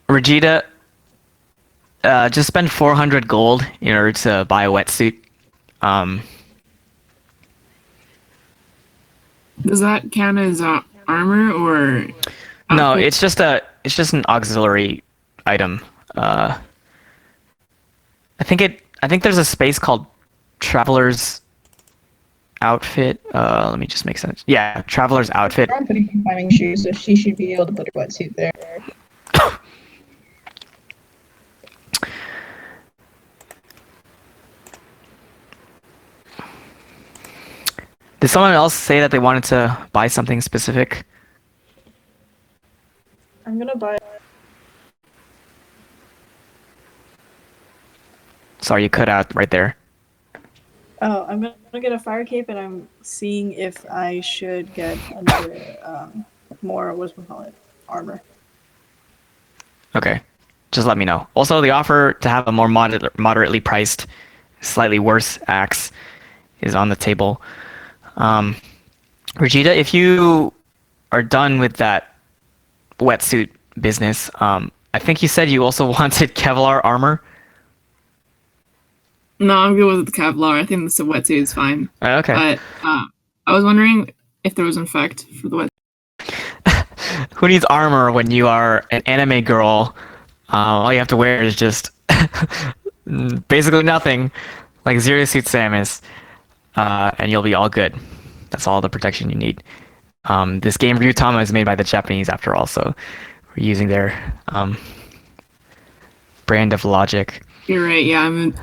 Regita, just spend 400 gold in order to buy a wetsuit. Does that count as armor or? No, outfit? it's just an auxiliary item. I think there's a space called Traveler's Outfit. Let me just make sense. Yeah, Traveler's Outfit. I'm putting climbing shoes, so she should be able to put her wetsuit there. Did someone else say that they wanted to buy something specific? I'm gonna buy. Sorry, you cut out right there. Oh, I'm gonna get a fire cape, and I'm seeing if I should get another more armor. Okay, just let me know. Also, the offer to have a more moderately priced, slightly worse axe is on the table. Regita, if you are done with that wetsuit business, I think you said you also wanted Kevlar armor. No, I'm good with the Kevlar. I think the wetsuit is fine. Okay. But I was wondering if there was an effect for the wetsuit. Who needs armor when you are an anime girl? All you have to wear is just basically nothing, like Zero Suit Samus, and you'll be all good. That's all the protection you need. This game Ryutama is made by the Japanese after all, so we're using their brand of logic. You're right. Yeah, I'm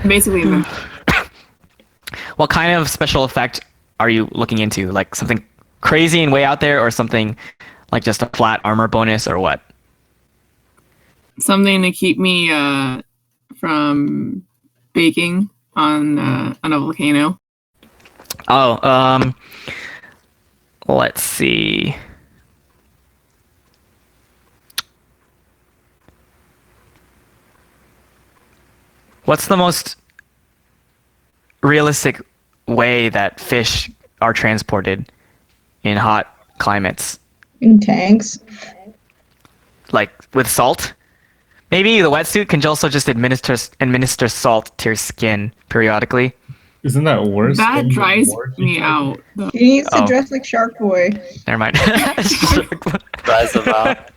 basically. What kind of special effect are you looking into? Like something crazy and way out there, or something like just a flat armor bonus, or what? Something to keep me from baking on a volcano. Oh, let's see. What's the most realistic way that fish are transported in hot climates? In tanks. Like with salt? Maybe the wetsuit can also just administer salt to your skin periodically. Isn't that worse? That dries me out. He needs to dress like Shark Boy. Never mind. Dries them out.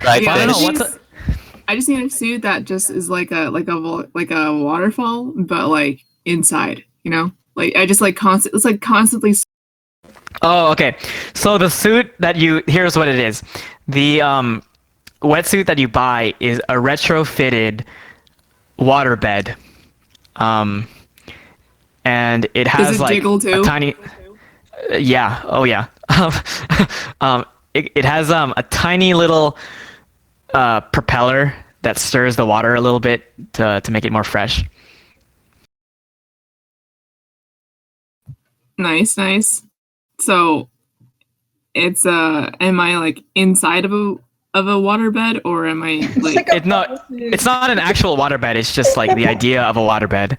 Right, Yeah, I don't know fish. what's. I just need a suit that just is like a waterfall, but like inside, you know? Like I just like constant. It's like constantly. Oh, okay. So the suit that you here's what it is. The wetsuit that you buy is a retrofitted waterbed. Um, and it Does has it like jiggle a too? tiny. Yeah. Oh yeah. It has a tiny little propeller that stirs the water a little bit to make it more fresh. Nice, nice. So it's am I like inside of a waterbed or am I It's like like a It's not. bubble suit. It's not an actual waterbed. It's just like the idea of a waterbed.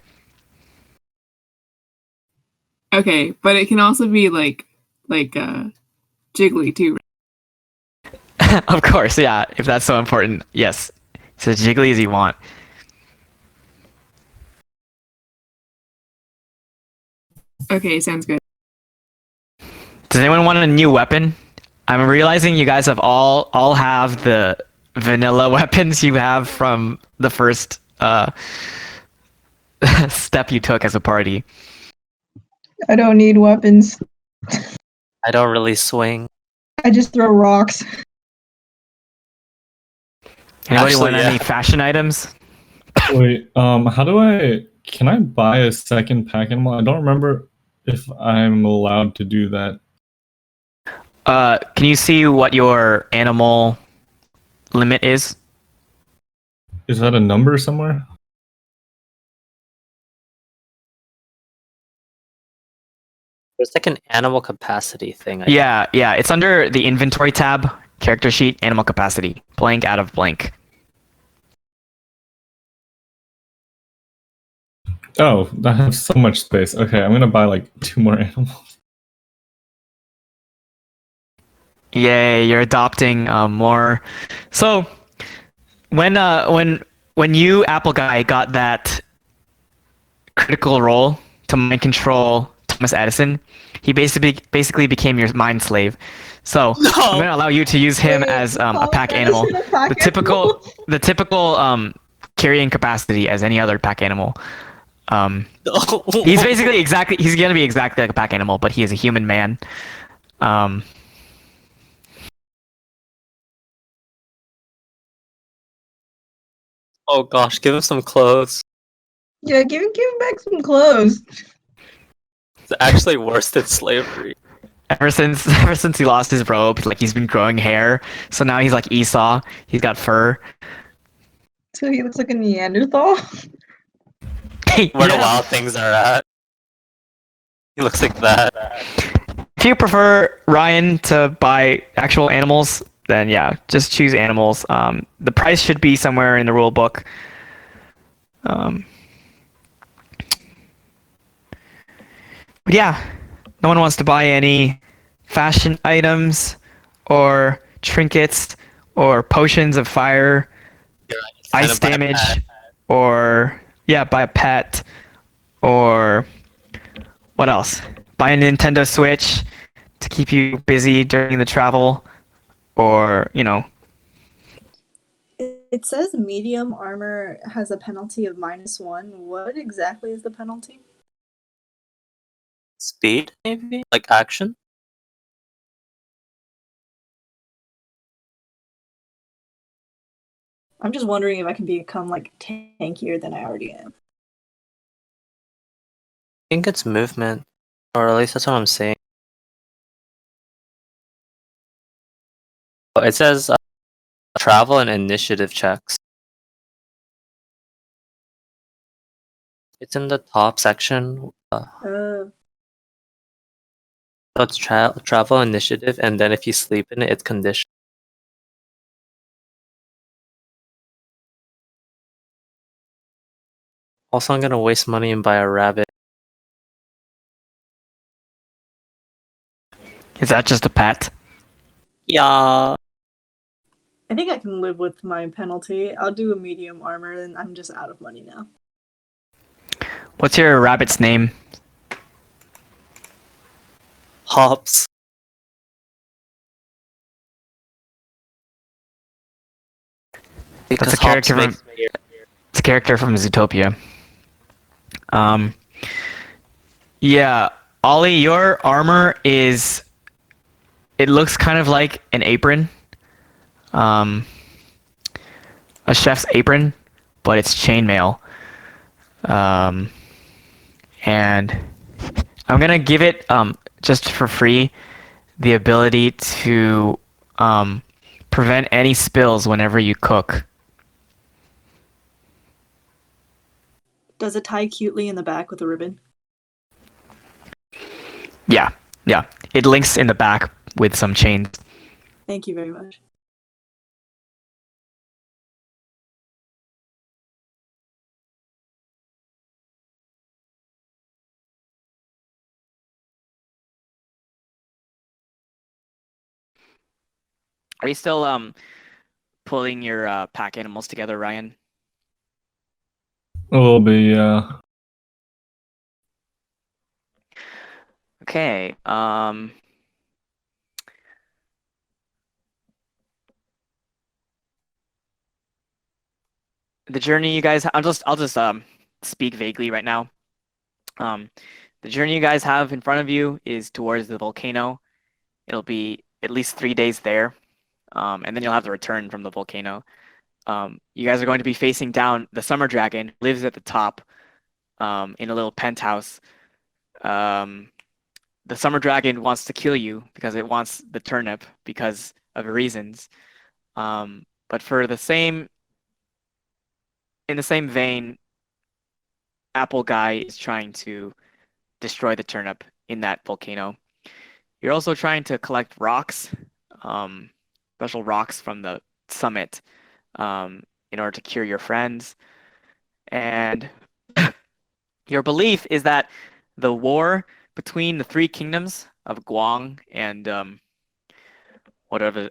okay, but it can also be like jiggly too. Of course, yeah. If that's so important, yes. It's as jiggly as you want. Okay, sounds good. Does anyone want a new weapon? I'm realizing you guys have all have the vanilla weapons you have from the first step you took as a party. I don't need weapons. I don't really swing. I just throw rocks. Anybody Actually, want yeah. any fashion items? Wait, how do can I buy a second pack animal? I don't remember if I'm allowed to do that. Can you see what your animal limit is? Is that a number somewhere? There's like an animal capacity thing. Yeah, it's under the inventory tab, character sheet, animal capacity, blank out of blank. Oh, I have so much space. Okay, I'm gonna buy like 2 more animals. Yay, you're adopting more. So when you Apple guy got that critical role to mind control Thomas Edison, he basically became your mind slave. So I'm gonna allow you to use him as a pack animal. The typical carrying capacity as any other pack animal. He's gonna be exactly like a pack animal, but he is a human man. Oh gosh, give him some clothes. Yeah, give him back some clothes. It's actually worse than slavery. Ever since he lost his robe, like he's been growing hair, so now he's like Esau. He's got fur. So he looks like a Neanderthal. Where the Yeah. wild things are at. He looks like that. If you prefer Ryan to buy actual animals, then yeah, just choose animals. The price should be somewhere in the rule book. But yeah, no one wants to buy any fashion items or trinkets or potions of fire, ice Buy a damage, pet. or yeah, buy a pet, or what else? Buy a Nintendo Switch to keep you busy during the travel, or It says medium armor has a penalty of -1. What exactly is the penalty? Speed, maybe? Like action? I'm just wondering if I can become like tankier than I already am. I think it's movement. Or at least that's what I'm saying. Oh, it says travel and initiative checks. It's in the top section. So it's travel initiative, and then if you sleep in it, it's condition. Also, I'm gonna waste money and buy a rabbit. is that just a pet? Yeah. I think I can live with my penalty. I'll do a medium armor, and I'm just out of money now. What's your rabbit's name? Hops. Because a character Hops from makes it's a character from Zootopia. Um, yeah, Ollie, your armor is it looks kind of like an apron, um, a chef's apron, but it's chainmail. Um, and I'm gonna give it just for free the ability to um, prevent any spills whenever you cook. Does it tie cutely in the back with a ribbon? Yeah, yeah. It links in the back with some chains. Thank you very much. Are you still pulling your pack animals together, Ryan? A little bit, yeah. Okay. The journey you guys I'll just speak vaguely right now. The journey you guys have in front of you is towards the volcano. It'll be at least 3 days there, and then you'll have to return from the volcano. You guys are going to be facing down the summer dragon, lives at the top, in a little penthouse. The summer dragon wants to kill you because it wants the turnip because of reasons. But in the same vein, Apple Guy is trying to destroy the turnip in that volcano. You're also trying to collect rocks, um, special rocks from the summit, in order to cure your friends. And your belief is that the war between the three kingdoms of Guang and whatever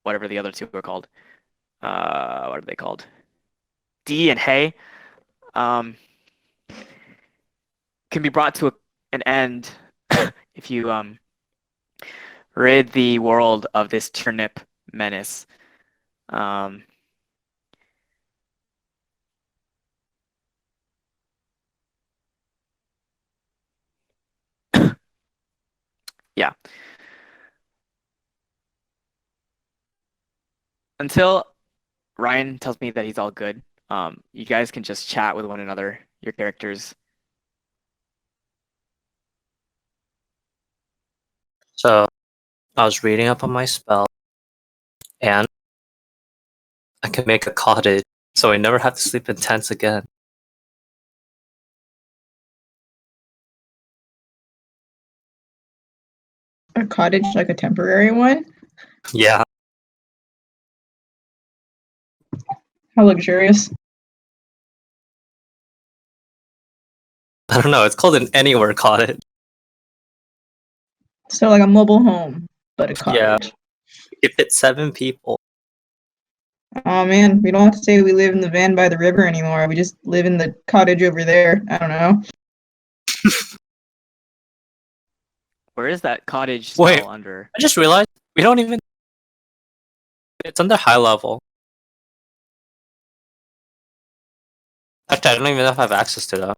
whatever the other two are called. What are they called? D and Hay. Um, can be brought to an end if you rid the world of this turnip menace. Um, yeah. Until Ryan tells me that he's all good, you guys can just chat with one another, your characters. So I was reading up on my spell, and I can make a cottage, so I never have to sleep in tents again. A cottage, like a temporary one? Yeah, How luxurious. I don't know. It's called an anywhere cottage. So like a mobile home, but a cottage. Yeah. You fit 7 people. Oh man, we don't have to say we live in the van by the river anymore. We just live in the cottage over there. I don't know. Where is that cottage Wait. spell under? I just realized we don't even. It's under high level. Actually, I don't even know if I have access to that.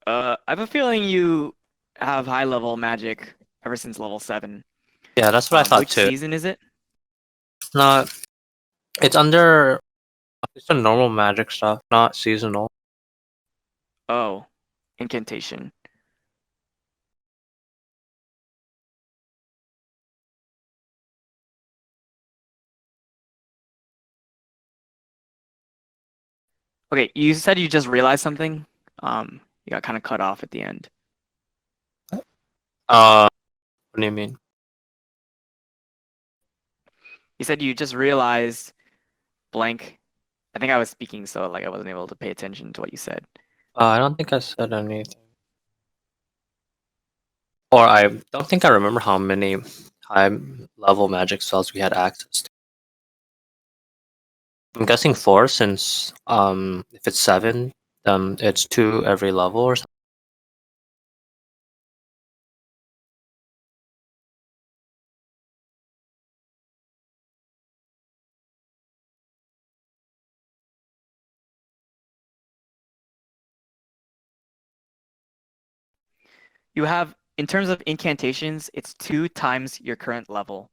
I have a feeling you have high level magic ever since level 7. Yeah, that's what I thought Which too. season is it? No, it's under. It's the normal magic stuff, not seasonal. Oh, incantation. Okay, you said you just realized something. You got kind of cut off at the end. What do you mean? You said you just realized blank. I think I was speaking, so like I wasn't able to pay attention to what you said. I don't think I said anything. Or I don't think I remember how many high level magic spells we had access to. I'm guessing 4 since if it's 7, it's 2 every level or something. You have, in terms of incantations, it's 2 times your current level.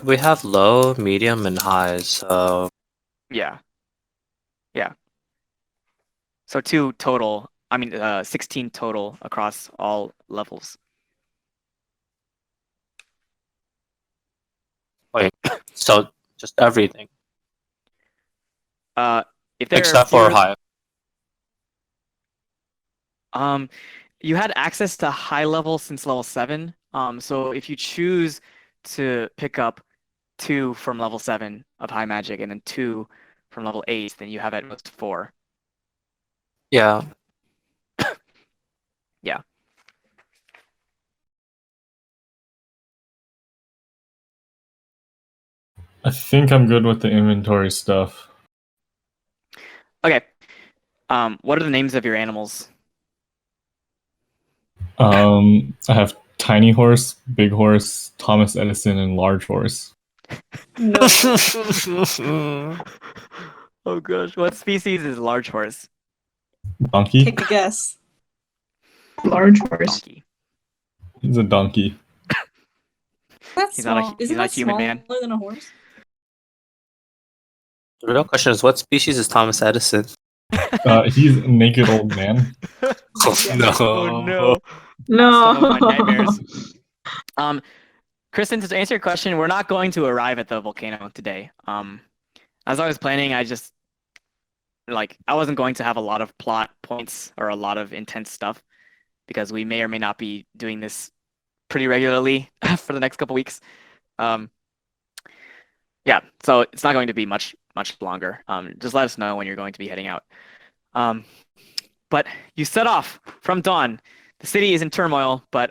We have low, medium, and high, so Yeah. Yeah. So 2 total. I mean, 16 total across all levels. wait. So just everything If there are except for zero, high. you had access to high level since level 7. So if you choose to pick up 2 from level 7 of high magic and then 2 from level 8, then you have at most 4. Yeah. Yeah. I think I'm good with the inventory stuff. Okay. What are the names of your animals? I have tiny horse, big horse, Thomas Edison, and large horse. No. Oh gosh, what species is large horse? Donkey? Take a guess. Large horse. Donkey. He's a donkey. That's He's not a- small. he's Isn't not a that human smaller man. than a horse? The real question is, what species is Thomas Edison? He's a naked old man. No. Oh no. No. Some of my nightmares. Kristen, to answer your question, we're not going to arrive at the volcano today. As I was planning, I wasn't going to have a lot of plot points or a lot of intense stuff because we may or may not be doing this pretty regularly for the next couple weeks. Yeah, so it's not going to be much longer. Just let us know when you're going to be heading out. But you set off from dawn. The city is in turmoil, but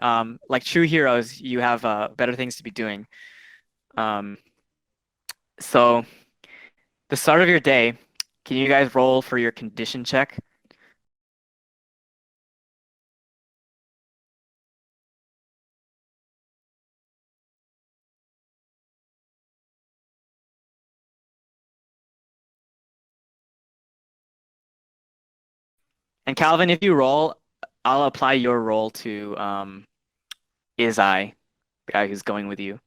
like true heroes, you have better things to be doing. So the start of your day, can you guys roll for your condition check? And Calvin, if you roll, I'll apply your roll to Izai, the guy who's going with you.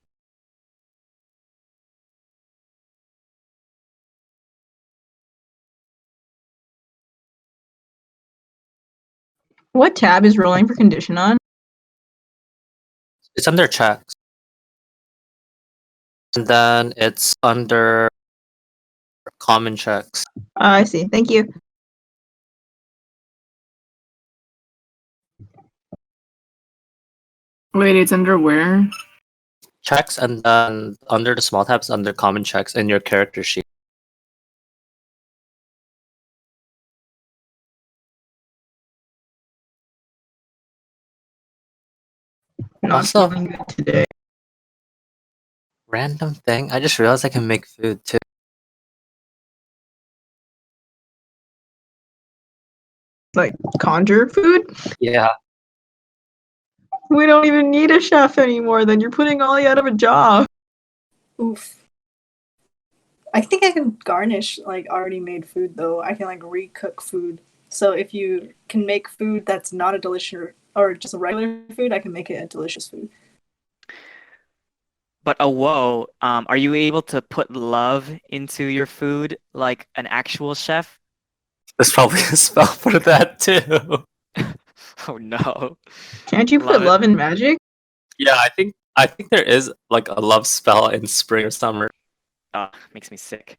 What tab is rolling for condition on? It's under checks. And then it's under common checks. I see. Thank you. Wait, it's under where? Checks, and then under the small tabs, under common checks in your character sheet. Not Also- feeling good today. Random thing, I just realized I can make food too. Like conjure food? Yeah. We don't even need a chef anymore. Then you're putting Ollie out of a job. Oof. I think I can garnish like already made food though. I can like recook food. So if you can make food that's not a delicious or just a regular food, I can make it a delicious food. But whoa, are you able to put love into your food like an actual chef? There's probably a spell for that too. Oh no. Can't you Love put it. love in magic? Yeah, I think there is like a love spell in spring or summer. Makes me sick.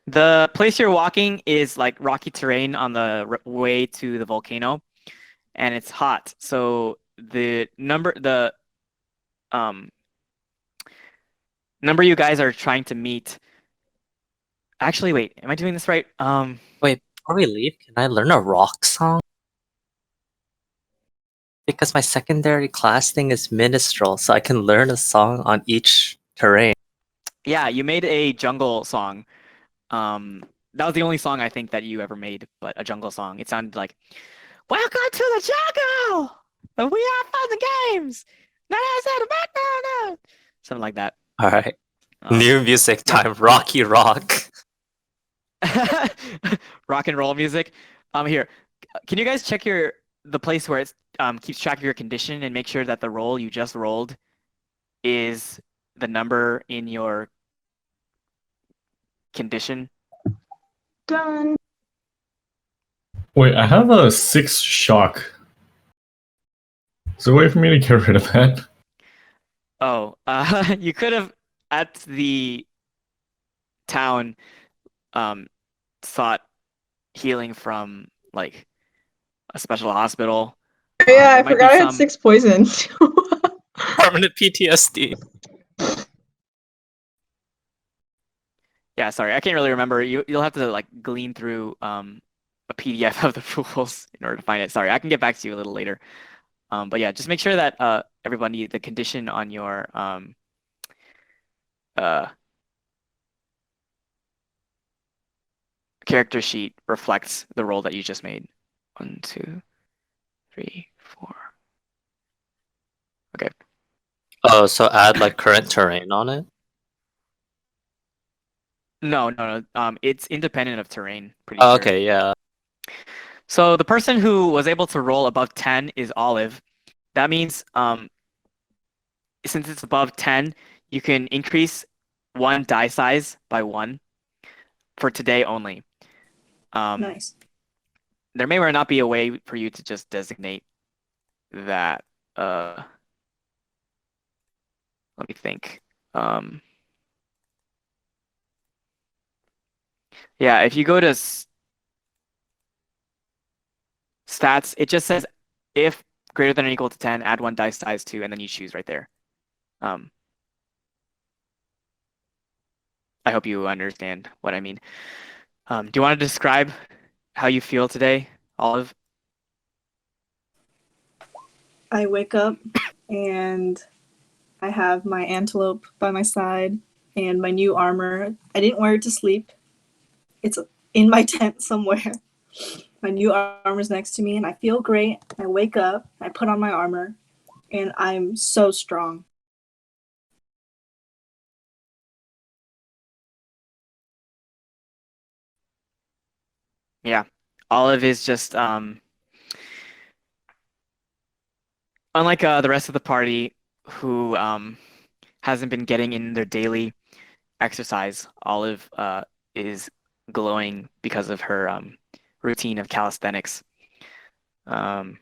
The place you're walking is like rocky terrain on the way to the volcano, and it's hot. So the um number you guys are trying to meet. Actually, wait, am I doing this right? Wait, before we leave, can I learn a rock song? Because my secondary class thing is minstrel, so I can learn a song on each terrain. Yeah, you made a jungle song. That was the only song I think that you ever made, but a jungle song. It sounded like, "Welcome to the jungle. We have fun and games. Something like that. All right. Um, New music yeah. time. Rocky Rock. Rock and roll music. Here, can you guys check the place where it keeps track of your condition and make sure that the roll you just rolled is the number in your condition? Done. Wait, I have a 6 shock. Is there a way for me to get rid of that? Oh, you could have at the town sought healing from like a special hospital. Yeah, I there might be forgot I had some- 6 poisons. Permanent PTSD. Yeah, sorry, I can't really remember. You'll have to like glean through a PDF of the rules in order to find it. Sorry, I can get back to you a little later. But yeah, just make sure that everybody, the condition on your character sheet reflects the roll that you just made. 1, 2, 3, 4. Okay. Oh, so add like current terrain on it? No. It's independent of terrain. Pretty Oh, sure. okay, yeah. So the person who was able to roll above 10 is Olive. That means since it's above 10, you can increase one die size by 1 for today only. Nice. There may or may not be a way for you to just designate that. Let me think. Yeah, if you go to stats, it just says if greater than or equal to 10, add 1 die size to, and then you choose right there. I hope you understand what I mean. Do you want to describe how you feel today, Olive? I wake up and I have my antelope by my side and my new armor. I didn't wear it to sleep. It's in my tent somewhere. My new armor's next to me and I feel great. I wake up, I put on my armor, and I'm so strong. Yeah, Olive is just unlike the rest of the party who hasn't been getting in their daily exercise. Olive is glowing because of her routine of calisthenics. So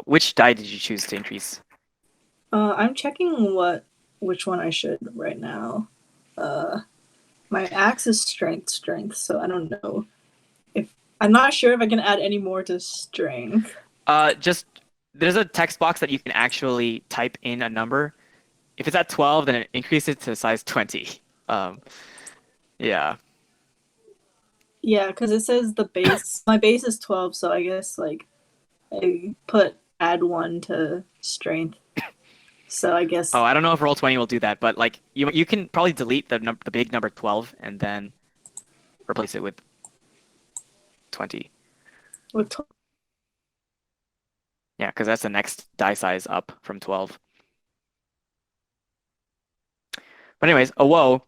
which die did you choose to increase? I'm checking which one I should right now. My axe is strength, so I don't know if I'm not sure if I can add any more to strength. Just there's a text box that you can actually type in a number. If it's at 12, then it increases to size 20. Yeah. Yeah, because it says the base. My base is 12, so I guess like I put add 1 to strength. So I guess. Oh, I don't know if Roll20 will do that, but like you can probably delete the big number 12 and then replace it with 20. With Yeah, because that's the next die size up from 12. But anyways, whoa.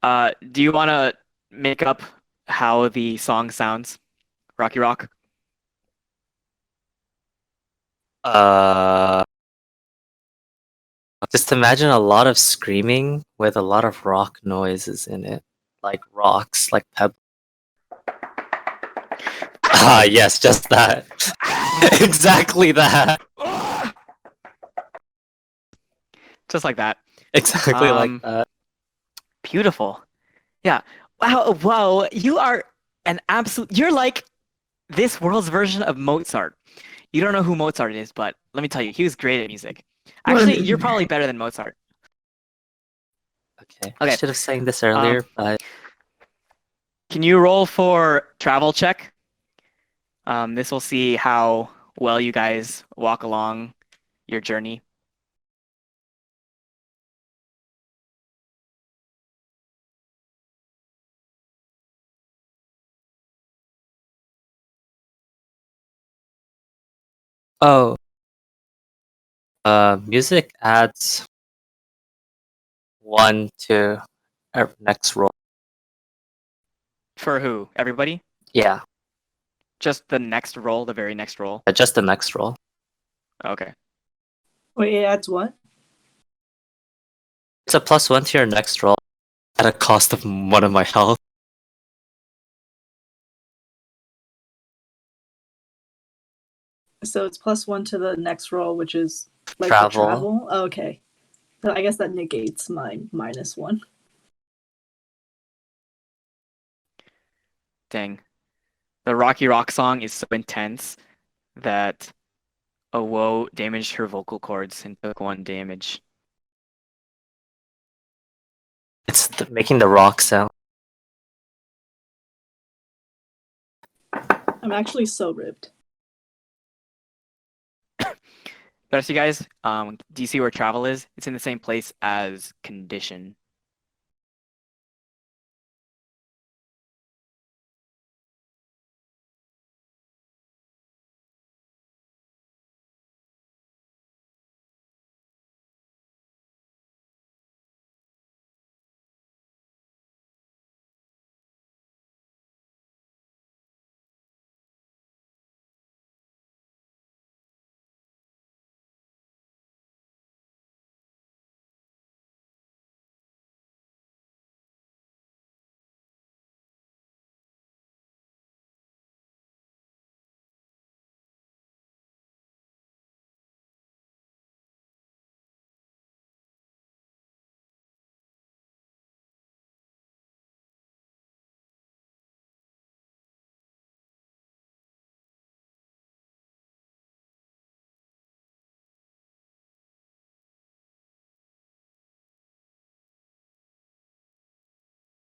Do you want to make up how the song sounds? Rocky Rock? Just imagine a lot of screaming with a lot of rock noises in it. Like rocks, like pebbles. Ah, yes, just that. Exactly that. Just like that. Exactly like that. Beautiful. Yeah. Wow. Whoa. You are an absolute. You're like this world's version of Mozart. You don't know who Mozart is, but let me tell you, he was great at music. Actually, you're probably better than Mozart. Okay. Okay. I should have sang this earlier, but Can you roll for travel check? This will see how well you guys walk along your journey. oh, music adds 1 to next roll. For who? Everybody? Yeah, Just the next roll, the very next roll. just the next roll. Okay. Wait, it adds what? It's a +1 to your next roll at a cost of 1 of my health. So it's +1 to the next roll, which is like Travel. for travel. Oh, okay. So I guess that negates my -1. Dang. The Rocky Rock song is so intense that a woe damaged her vocal cords and took 1 damage. It's making the rock sound. I'm actually so ripped. But you guys, do you see where travel is? It's in the same place as condition.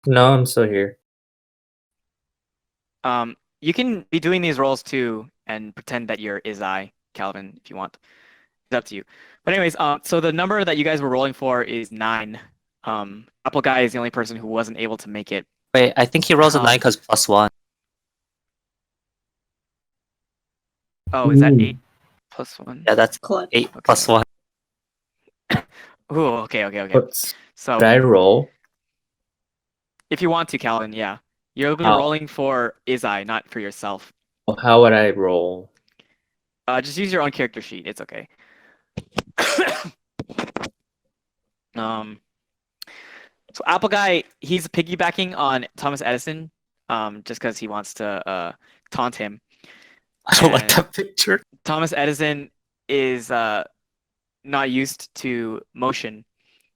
No, I'm still here. You can be doing these rolls too and pretend that you're Izai, Calvin, if you want. It's up to you. But anyways, so the number that you guys were rolling for is 9. Apple Guy is the only person who wasn't able to make it. Wait, I think he rolls a 9 because +1. Oh, is that Ooh. 8 plus 1? Yeah, that's Clutch. 8 Okay. +1. Ooh, okay. What's So should I roll? if you want to, Calvin, yeah. You'll be How? rolling for Izai, not for yourself. How would I roll? Just use your own character sheet. It's okay. So Apple Guy, he's piggybacking on Thomas Edison, just because he wants to taunt him. I don't like And that picture. Thomas Edison is not used to motion,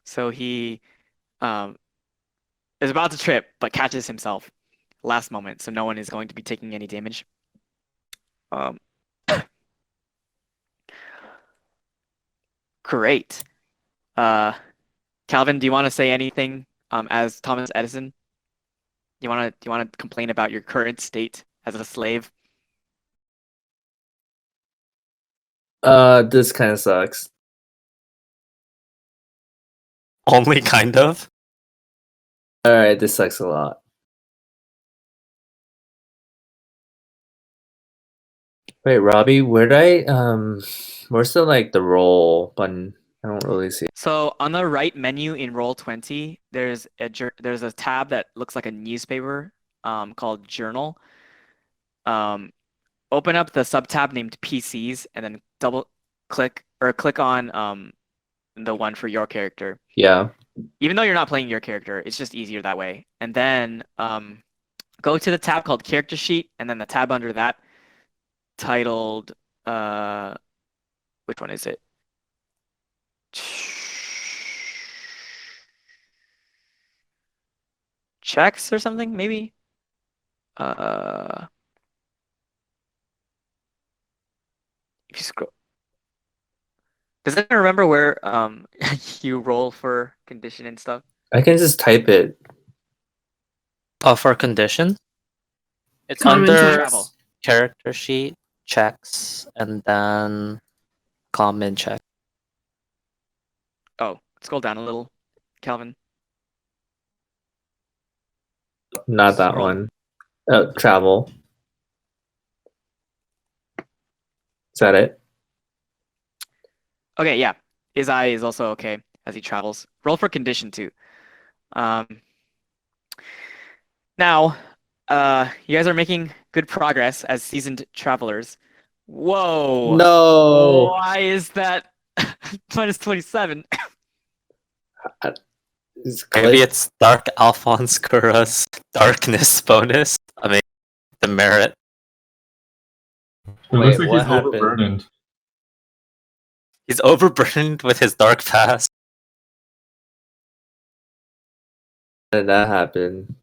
so he is about to trip, but catches himself last moment, so no one is going to be taking any damage. Great. Calvin, do you want to say anything as Thomas Edison? Do you want to complain about your current state as a slave? This kind of sucks. Only kind of. All right, this sucks a lot. Wait, Robbie, where's the like the roll button? I don't really see it. So on the right menu in Roll20, there's a tab that looks like a newspaper called Journal. Open up the sub-tab named PCs and then double click on the one for your character. Yeah. Even though you're not playing your character, it's just easier that way. And then go to the tab called Character Sheet, and then the tab under that titled which one is it? Checks or something, maybe? If you scroll. Does anyone remember where you roll for condition and stuff? I can just type it. For condition, it's Common under checks. character sheet, checks, and then common check. Oh, scroll down a little, Calvin. Not that Scroll. one. Travel. Is that it? Okay, yeah. His eye is also okay as he travels. Roll for condition too. Now, you guys are making good progress as seasoned travelers. Whoa! No. Why is that minus 27? Maybe it's Dark Alphonse Kura's darkness bonus. I mean, the merit. It Wait, looks like what he's happened? overburdened. He's overburdened with his dark past. How did that happen?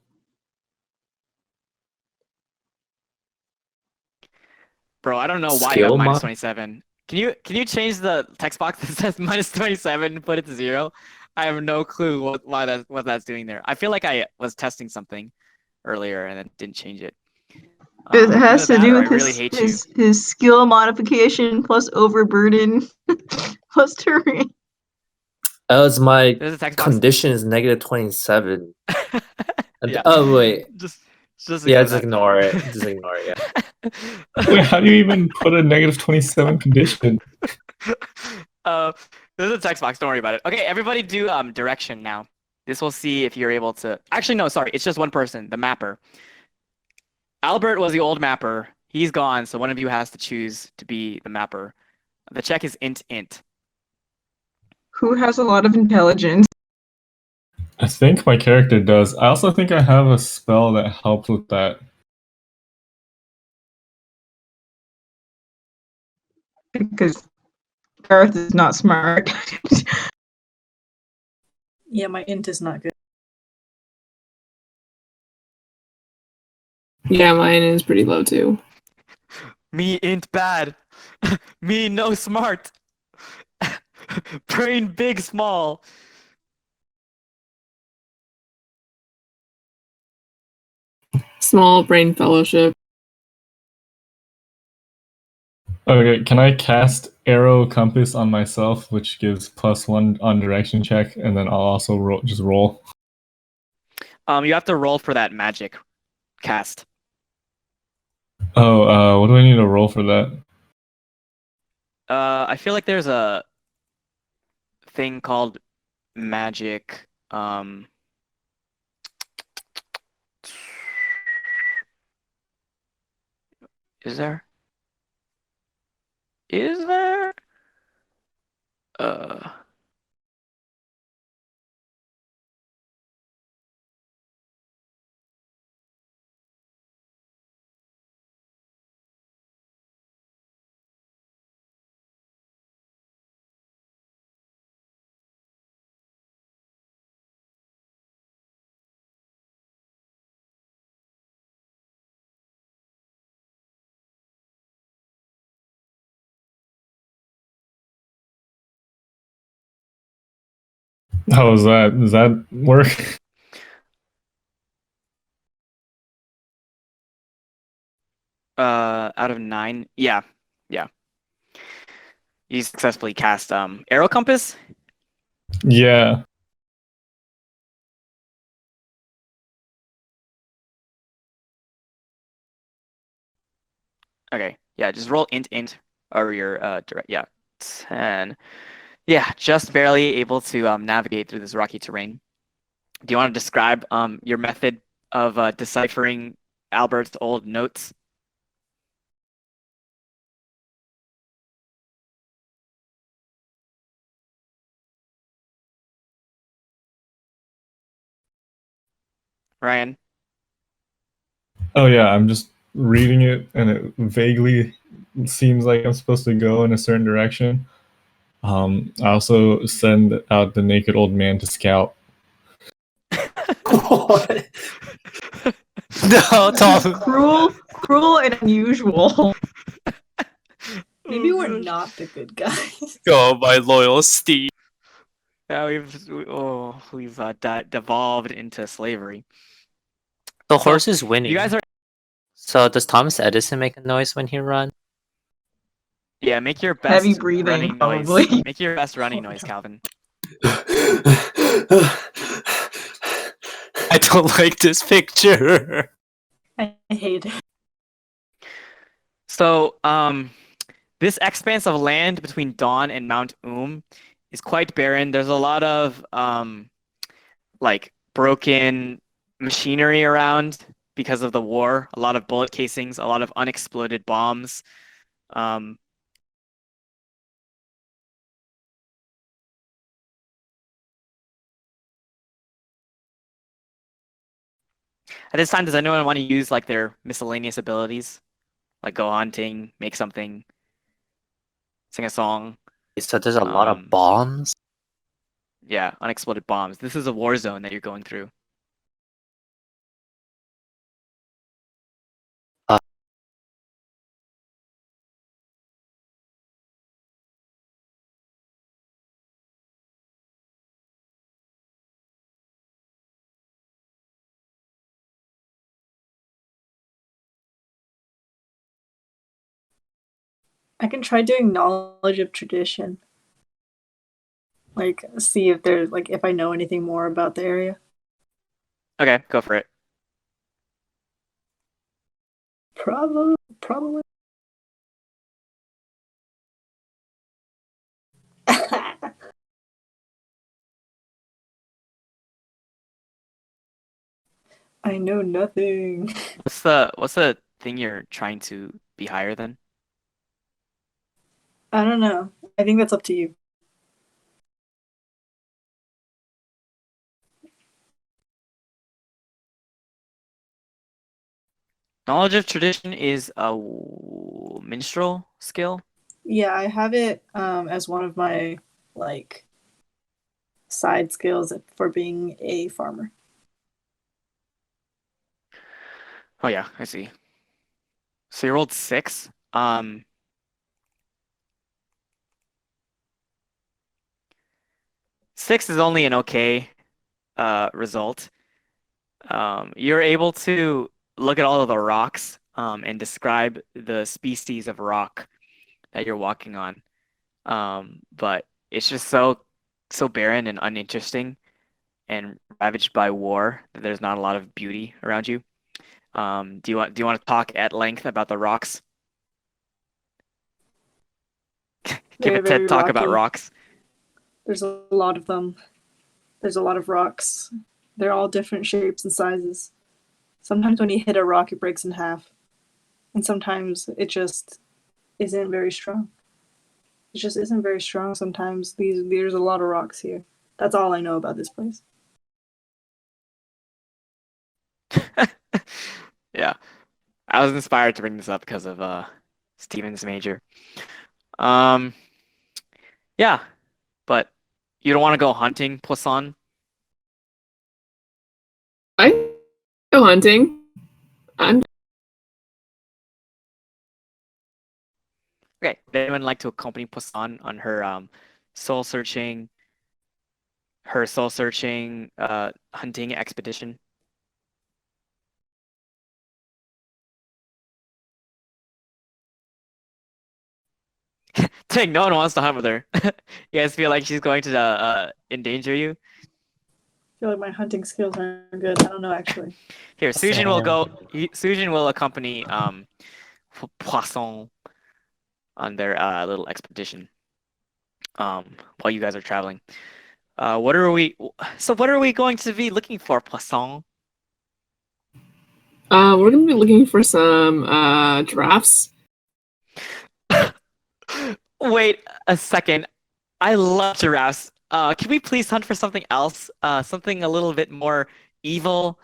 Bro, I don't know why you have Skill minus mod? 27. Can you change the text box that says minus 27 and put it to 0? I have no clue what that's doing there. I feel like I was testing something earlier and then didn't change it. It has Either to that do or with I really hate you. his skill modification plus overburden plus terrain. Oh, it's my There's a text box. condition is negative 27. Yeah. Oh, wait. Just Yeah, ignore just that. ignore it. Just ignore it, yeah. Wait, how do you even put a negative 27 condition? There's a text box. Don't worry about it. Okay, everybody do direction now. This will see if you're able to. Actually, no, sorry. It's just one person, the mapper. Albert was the old mapper. He's gone, so one of you has to choose to be the mapper. The check is int. Who has a lot of intelligence? I think my character does. I also think I have a spell that helps with that. Because Garth is not smart. Yeah, my int is not good. Yeah, mine is pretty low too. Me int bad. Me no smart. Brain big small. Small brain fellowship. Okay, can I cast Arrow Compass on myself, which gives +1 on direction check, and then I'll also roll? You have to roll for that magic cast. Oh, what do I need to roll for that? I feel like there's a thing called magic. Is there? Is there? How is that? Does that work? Out of 9, yeah. You successfully cast arrow compass. Yeah. Okay, yeah, just roll int or your direct. Yeah, 10. Yeah, just barely able to navigate through this rocky terrain. Do you want to describe your method of deciphering Albert's old notes? Ryan? Oh yeah, I'm just reading it, and it vaguely seems like I'm supposed to go in a certain direction. I also send out the naked old man to scout. What? No, Tom. Cruel and unusual. Maybe were not the good guys. Go, my loyal steed. Yeah, we've devolved into slavery. The So, horse is winning. You guys are So does Thomas Edison make a noise when he runs? make your best Heavy breathing, running noise. probably. Make your best running noise, Calvin. I don't like this picture. I hate it. So, this expanse of land between Dawn and Mount Oom is quite barren. There's a lot of like broken machinery around because of the war. A lot of bullet casings, a lot of unexploded bombs. At this time, does anyone want to use like their miscellaneous abilities? Like go hunting, make something, sing a song. So there's a lot of bombs. Yeah, unexploded bombs. This is a war zone that you're going through. I can try doing knowledge of tradition. Like, see if there's like if I know anything more about the area. Okay, go for it. Probably. I know nothing. What's the thing you're trying to be higher than? I don't know. I think that's up to you. Knowledge of tradition is a minstrel skill. Yeah, I have it as one of my like side skills for being a farmer. Oh yeah, I see. So you rolled 6. 6 is only an okay result. You're able to look at all of the rocks and describe the species of rock that you're walking on. But it's just so barren and uninteresting and ravaged by war that there's not a lot of beauty around you. Do you want to talk at length about the rocks? Give a They're very TED talk about rocky. rocks. There's a lot of them. There's a lot of rocks. They're all different shapes and sizes. Sometimes when you hit a rock, it breaks in half. And sometimes it just isn't very strong. It just isn't very strong sometimes. There's a lot of rocks here. That's all I know about this place. Yeah. I was inspired to bring this up because of Steven's major. Yeah, but you don't want to go hunting, Poisson? I go hunting. I'm Okay. Would anyone like to accompany Poisson on her soul searching hunting expedition? Dang, no one wants to hunt with her. You guys feel like she's going to endanger you? I feel like my hunting skills aren't good. I don't know actually. Here, Soojin will go. Soojin will accompany Poisson on their little expedition. While you guys are traveling. What are we going to be looking for, Poisson? we're gonna be looking for some giraffes. Wait a second. I love giraffes. Can we please hunt for something else? Something a little bit more evil,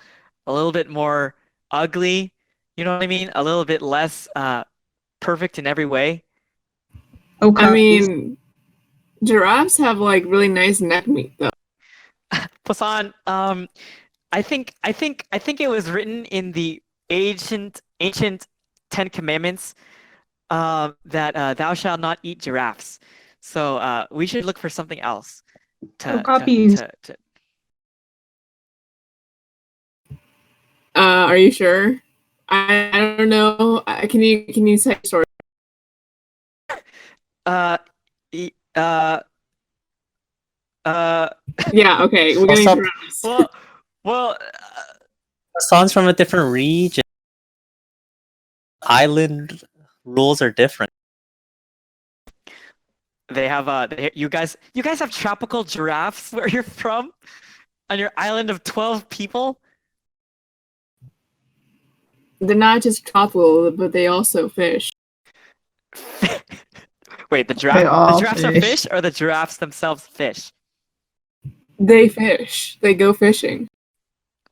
a little bit more ugly. You know what I mean? A little bit less perfect in every way. Okay. I mean, giraffes have like really nice neck meat though. Poisson, I think it was written in the ancient Ten Commandments that thou shalt not eat giraffes. So we should look for something else No copies. to Are you sure? I don't know. Can you say story? uh e- uh uh Yeah. Okay. We're getting Also, giraffes. well songs from a different region. Island rules are different. they have you guys have tropical giraffes where you're from on your island of 12 people. They're not just tropical, but they also fish. Wait, the all giraffes are fish. fish or the giraffes themselves fish? They fish. They go fishing.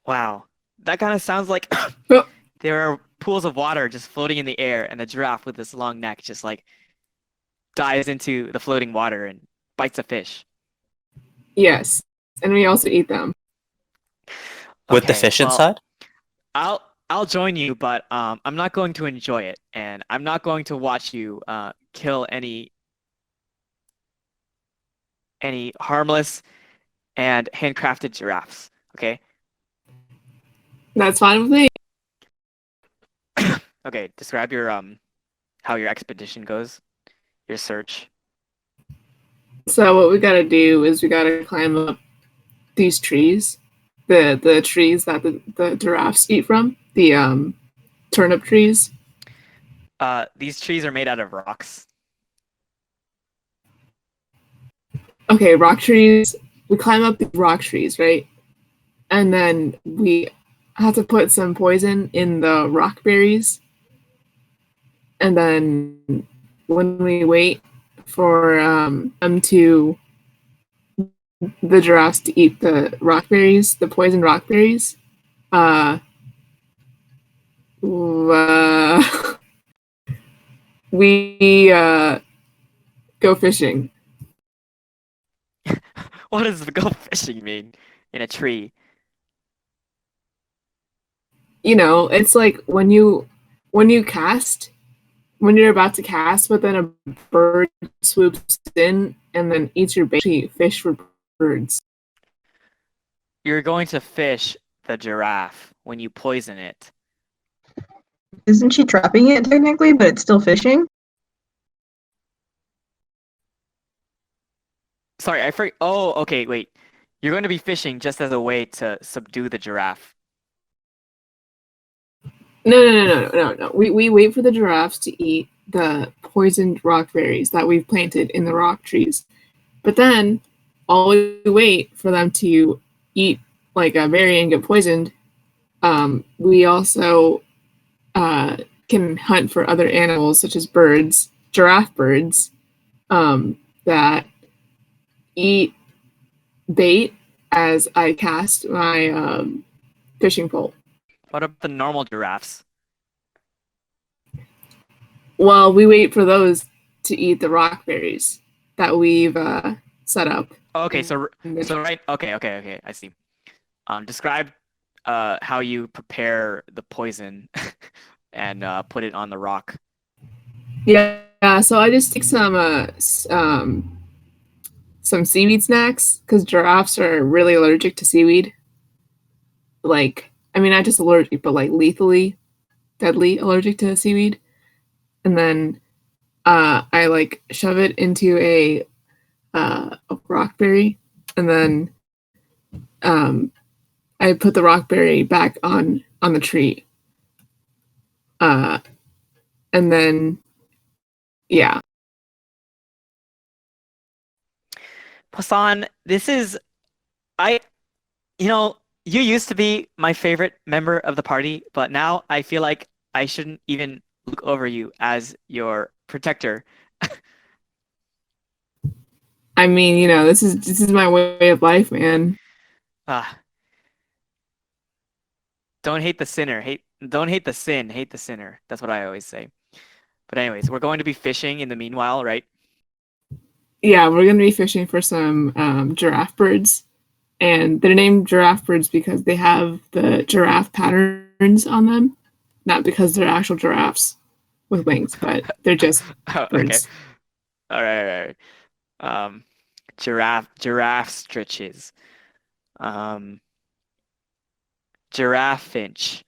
Wow. That kind of sounds like Oh. there are pools of water just floating in the air, and the giraffe with this long neck just like dives into the floating water and bites a fish. Yes, and we also eat them. With the Okay, fish well, inside? I'll join you, but I'm not going to enjoy it, and I'm not going to watch you kill any harmless and handcrafted giraffes. Okay. That's fine with me. Okay. Describe your how your expedition goes, your search. So what we gotta do is we gotta climb up these trees, the trees that the giraffes eat from, the turnip trees. These trees are made out of rocks. Okay, rock trees. We climb up the rock trees, right? And then we have to put some poison in the rock berries. And then when we wait for the giraffes to eat the rock berries, the poison rock berries, we go fishing. What does go fishing mean in a tree? You know, it's like when you're about to cast, but then a bird swoops in and then eats your bait. You fish for birds. You're going to fish the giraffe when you poison it. Isn't she trapping it technically, but it's still fishing? Sorry, I forgot. Oh, okay, wait. You're going to be fishing just as a way to subdue the giraffe. No. We wait for the giraffes to eat the poisoned rock berries that we've planted in the rock trees. But then, while we wait for them to eat like a berry and get poisoned, we also can hunt for other animals such as birds, giraffe birds, that eat bait as I cast my fishing pole. What about the normal giraffes? Well, we wait for those to eat the rock berries that we've set up. Okay, so right. Okay. I see. Describe how you prepare the poison and put it on the rock. Yeah. So I just take some seaweed snacks because giraffes are really allergic to seaweed. Like, I mean, not just allergic, but like lethally, deadly allergic to seaweed. And then I like shove it into a rockberry, and then I put the rockberry back on the tree. And then, yeah. Poisson, you used to be my favorite member of the party, but now I feel like I shouldn't even look over you as your protector. I mean, you know, this is my way of life, man. Don't hate the sinner. Don't hate the sin, hate the sinner. That's what I always say. But anyways, we're going to be fishing in the meanwhile, right? Yeah, we're gonna be fishing for some giraffe birds, and they're named giraffe birds because they have the giraffe patterns on them, not because they're actual giraffes. with wings, but they're just Oh, okay. birds. All right. Giraffe stretches. Giraffe finch.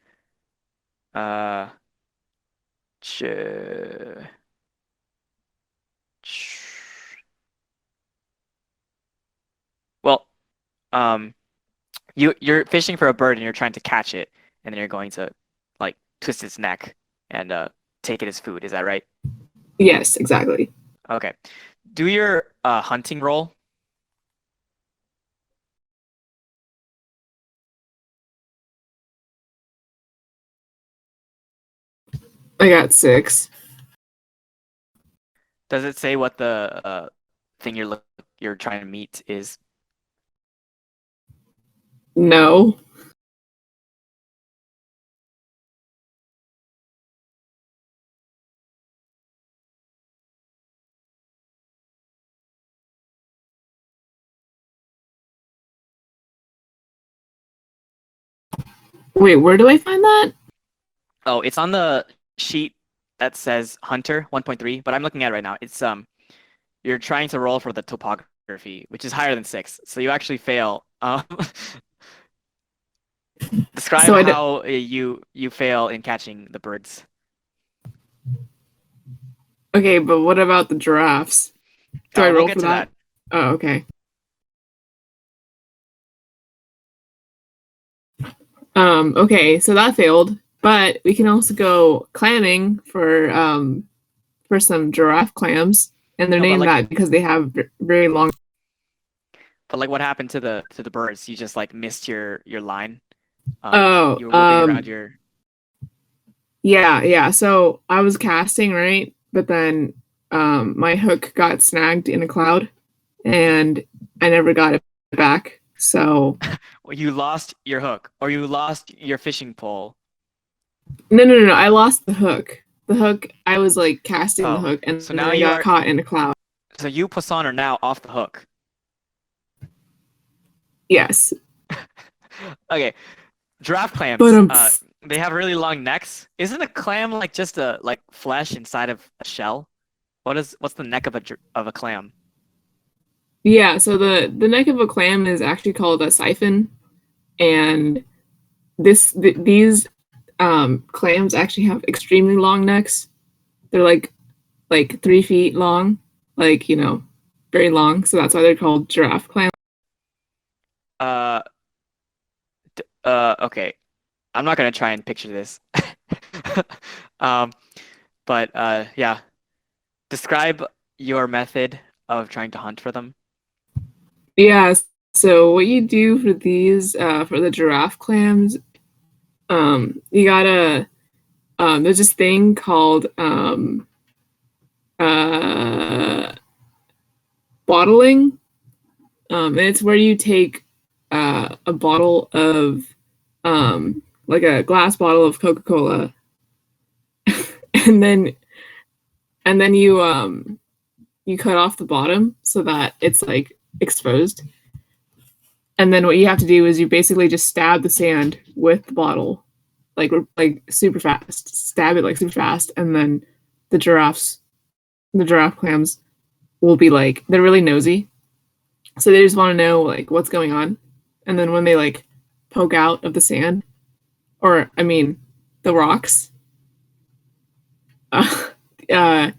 Ch- ch- well, you're fishing for a bird and you're trying to catch it, and then you're going to like twist its neck and take it as food. Is that right? Yes, exactly. Okay. Do your hunting roll. I got 6. Does it say what the thing you're trying to meet is? No. Wait, where do I find that? Oh, it's on the sheet that says Hunter 1.3, but I'm looking at it right now. It's you're trying to roll for the topography, which is higher than 6, so you actually fail. Describe So how you fail in catching the birds. Okay, but what about the giraffes? Do I We'll roll get for to that? Oh, okay. Okay, so that failed, but we can also go clamming for some giraffe clams, and they're No, but named like, that because they have very long. but like, what happened to the birds? You just like missed your line. Oh, You were whipping around your. Yeah. So I was casting, right? But then my hook got snagged in a cloud, and I never got it back. So Well, you lost your hook, or you lost your fishing pole. no. I lost the hook. The hook. I was like casting the Oh, hook, and so then now I you got are. caught in a cloud. So you, Poisson, are now off the hook. Yes. Okay, giraffe clams. But They have really long necks. Isn't a clam like just a like flesh inside of a shell? What's the neck of a clam? yeah. So the neck of a clam is actually called a siphon, and these clams actually have extremely long necks. They're like 3 feet long, like very long. So that's why they're called giraffe clams. Uh, okay. I'm not gonna try and picture this. Um, but yeah. Describe your method of trying to hunt for them. Yeah. So what you do for these for the giraffe clams, you gotta there's this thing called uh, bottling, and it's where you take a bottle of like a glass bottle of Coca-Cola, and then you cut off the bottom so that it's like exposed. And then what you have to do is you basically just stab the sand with the bottle, like super fast. Stab it like super fast, and then the giraffe clams will be like, they're really nosy, so they just want to know like what's going on. And then when they like poke out of the sand, or I mean, the rocks, uh, uh,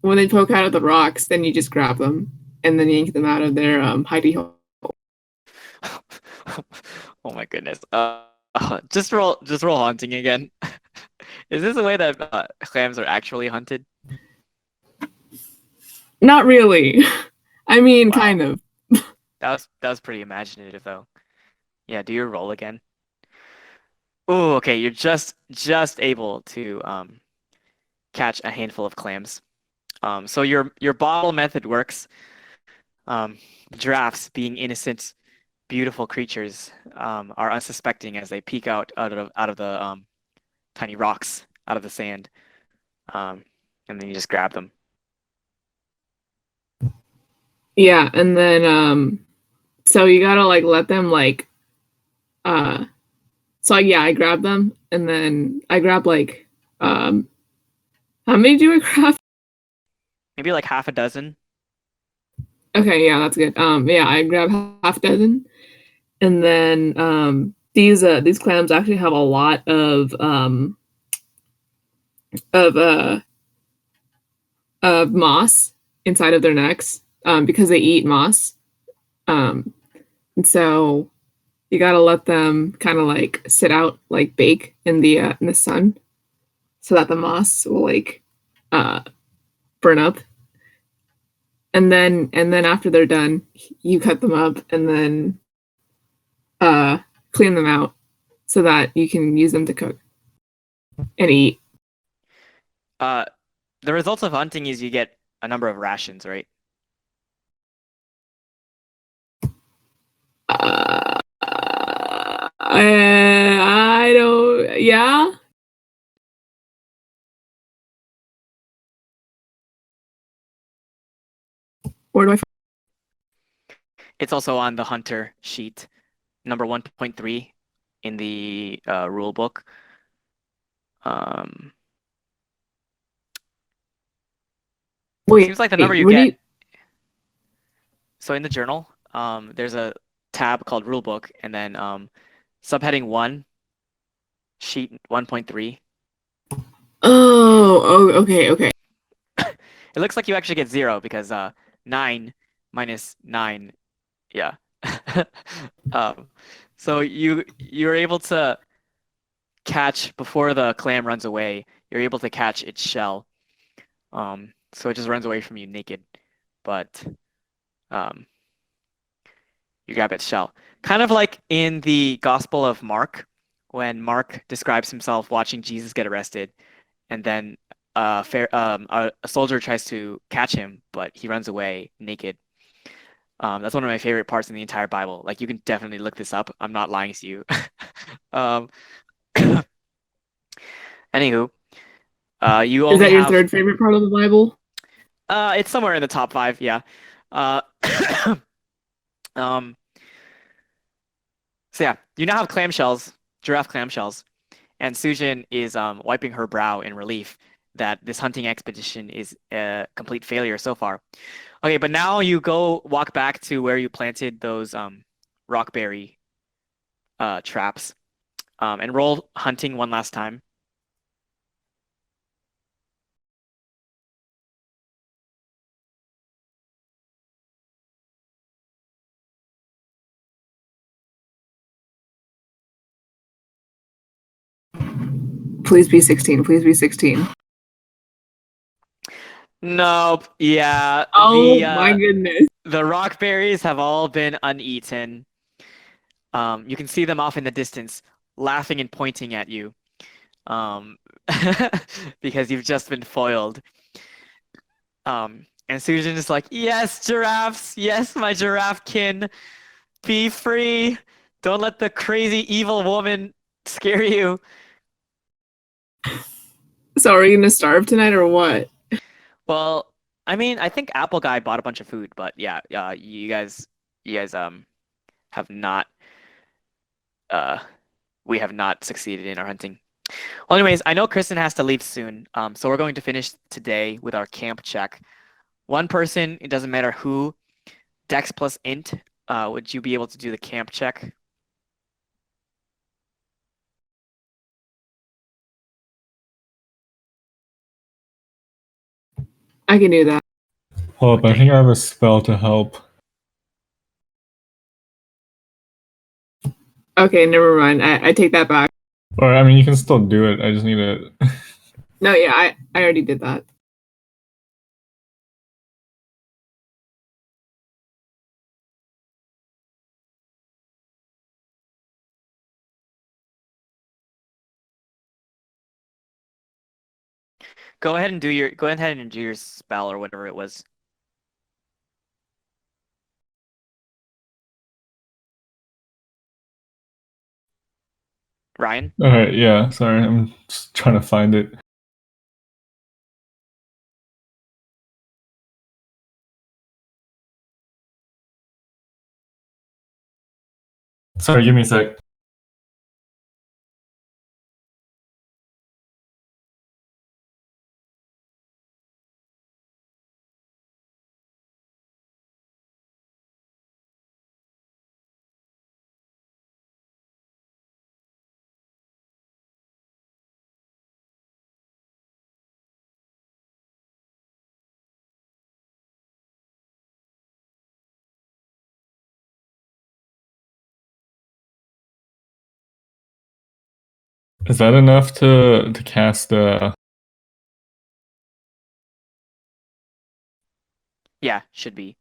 when they poke out of the rocks, then you just grab them and then yank them out of their hidey hole. Oh my goodness. Just roll hunting again. Is this the way that clams are actually hunted? Not really. I mean, Wow. kind of. That was pretty imaginative though. Yeah, do your roll again. Oh, okay. You're just able to catch a handful of clams. So your bottle method works. Giraffes, being innocent, beautiful creatures, are unsuspecting as they peek out of the tiny rocks out of the sand, and then you just grab them. Yeah, and then so you gotta like let them like so yeah, I grab them, and then I grab like How many do I craft? Maybe like half a dozen. Okay, yeah, that's good. Yeah, I grab half a dozen, and then these clams actually have a lot of of uh moss inside of their necks because they eat moss. And so you gotta let them kind of like sit out, like bake in the sun, so that the moss will like burn up. And then after they're done, you cut them up and then clean them out so that you can use them to cook and eat. The results of hunting is you get a number of rations, right? I don't. Yeah. Where do I? It's also on the hunter sheet, number 1.3 in the rule book. Wait, seems like the number you get. So in the journal, there's a tab called rule book, and then subheading 1, sheet 1.3. Oh, okay. It looks like you actually get 0 because 9 minus 9, yeah. So you're able to catch before the clam runs away. You're able to catch its shell. So it just runs away from you naked, but you grab its shell. Kind of like in the Gospel of Mark, when Mark describes himself watching Jesus get arrested, and then a soldier tries to catch him, but he runs away naked. That's one of my favorite parts in the entire Bible. Like, you can definitely look this up. I'm not lying to you. Anywho, you Is only that your have third favorite part of the Bible? it's somewhere in the top 5, yeah. So yeah, you now have clamshells, giraffe clamshells, and Soojin is wiping her brow in relief that this hunting expedition is a complete failure so far. Okay, but now you go walk back to where you planted those rockberry traps, and roll hunting one last time. Please be 16. Please be 16. Nope. Yeah. Oh my goodness. The rockberries have all been uneaten. You can see them off in the distance, laughing and pointing at you, because you've just been foiled. And Soojin is like, yes, giraffes, yes, my giraffe kin, be free. Don't let the crazy evil woman scare you. So are you gonna starve tonight or what? Well, I mean, I think Apple Guy bought a bunch of food, but yeah, you guys have not we have not succeeded in our hunting. Well, anyways, I know Kristen has to leave soon, so we're going to finish today with our camp check. One person, it doesn't matter who, Dex plus Int, would you be able to do the camp check? I can do that. Hold up, I think I have a spell to help. Okay, never mind. I take that back. Or, I mean, you can still do it. I just need to... No, yeah, I already did that. Go ahead and do your spell or whatever it was. Ryan? Alright, yeah, sorry, I'm just trying to find it. Sorry, give me a sec. Is that enough to cast a? Yeah, should be.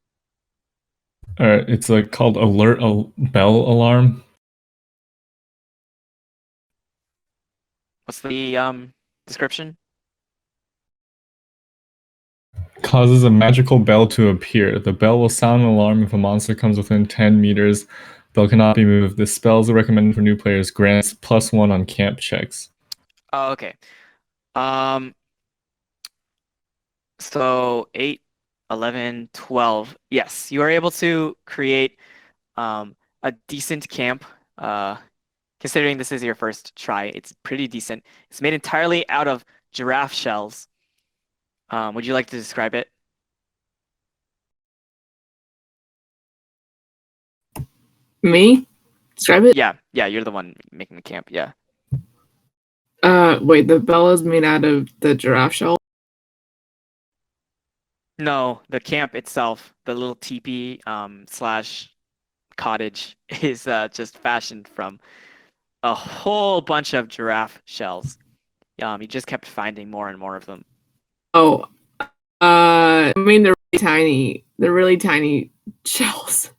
It's like called alert bell alarm. What's the description? Causes a magical bell to appear. The bell will sound an alarm if a monster comes within 10 meters. Bell cannot be moved. This spell is recommended for new players. Grants +1 on camp checks. Oh, okay. So 8, 11, 12. Yes, you are able to create a decent camp. Considering this is your first try, it's pretty decent. It's made entirely out of giraffe shells. Would you like to describe it? Me? Describe it? Yeah, you're the one making the camp. Yeah. Wait, the bell is made out of the giraffe shell? No, the camp itself, the little teepee slash cottage is just fashioned from a whole bunch of giraffe shells. You just kept finding more and more of them. Oh, I mean, they're really tiny. They're really tiny shells.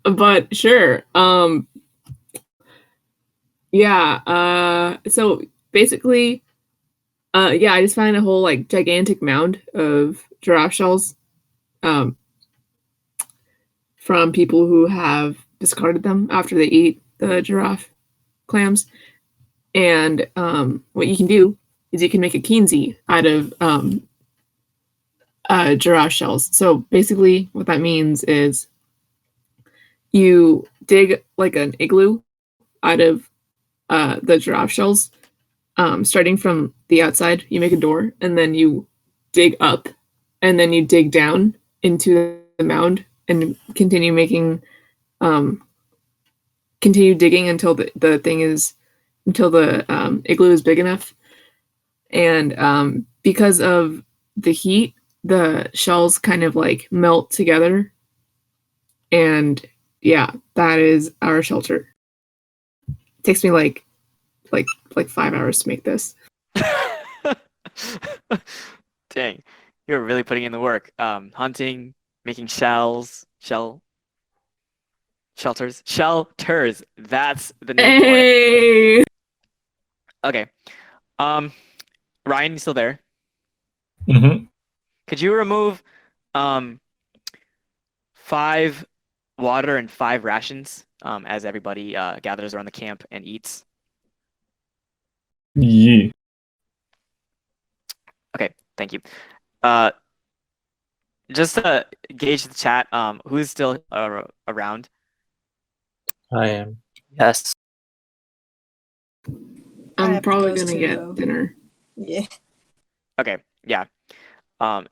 But sure. Yeah. So basically, yeah, I just found a whole like gigantic mound of giraffe shells, from people who have discarded them after they eat the giraffe clams. And what you can do is you can make a keenzy out of giraffe shells. So basically, what that means is you dig like an igloo out of the giraffe shells. Starting from the outside, you make a door, and then you dig up, and then you dig down into the mound, and continue making, continue digging until the thing is, until the igloo is big enough. And because of the heat, the shells kind of like melt together. And yeah, that is our shelter. It takes me like 5 hours to make this. Dang, you're really putting in the work. Hunting, making shelters. That's the name for it. Hey! Okay. Ryan, you still there? Mm-hmm. Could you remove 5 water and 5 rations as everybody gathers around the camp and eats? Yeah. Okay, thank you. Just to gauge the chat, who's still around? I am. Yes. I I'm have to probably go gonna too, get though. dinner. Yeah. Okay, yeah.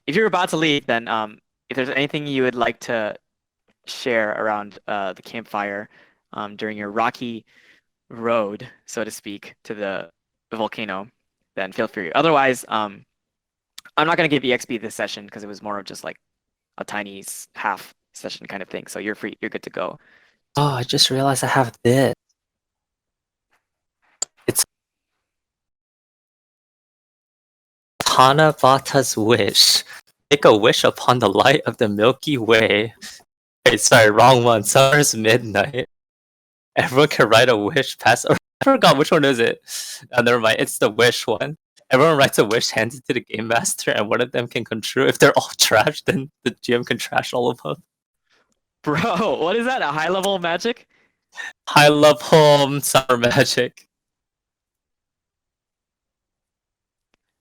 If you're about to leave, then if there's anything you would like to share around the campfire during your rocky road, so to speak, to the volcano, then feel free. Otherwise, I'm not gonna give EXP this session because it was more of just like a tiny half session kind of thing. So you're free. You're good to go. Oh, I just realized I have this. It's Tanabata's wish. Make a wish upon the light of the Milky Way. Wait, sorry, wrong one. Summer's midnight. Everyone can write a wish past. I forgot which one is it. Never mind. It's the wish one. Everyone writes a wish, hands it to the game master, and one of them can come true. If they're all trash, then the GM can trash all of them. Bro, what is that? A high level magic? I love home summer magic.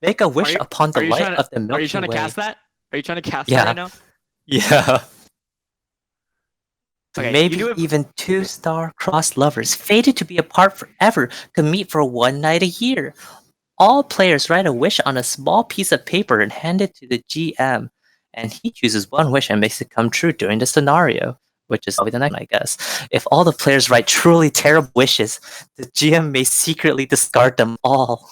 Make a wish upon the light of the Milky Way. Are you trying to cast that? Are you trying to cast Yeah. that right now? Yeah. Okay, Maybe you do it. even 2 star-crossed lovers, fated to be apart forever, could meet for one night a year. All players write a wish on a small piece of paper and hand it to the GM, and he chooses one wish and makes it come true during the scenario, which is probably the next one, I guess. If all the players write truly terrible wishes, the GM may secretly discard them all.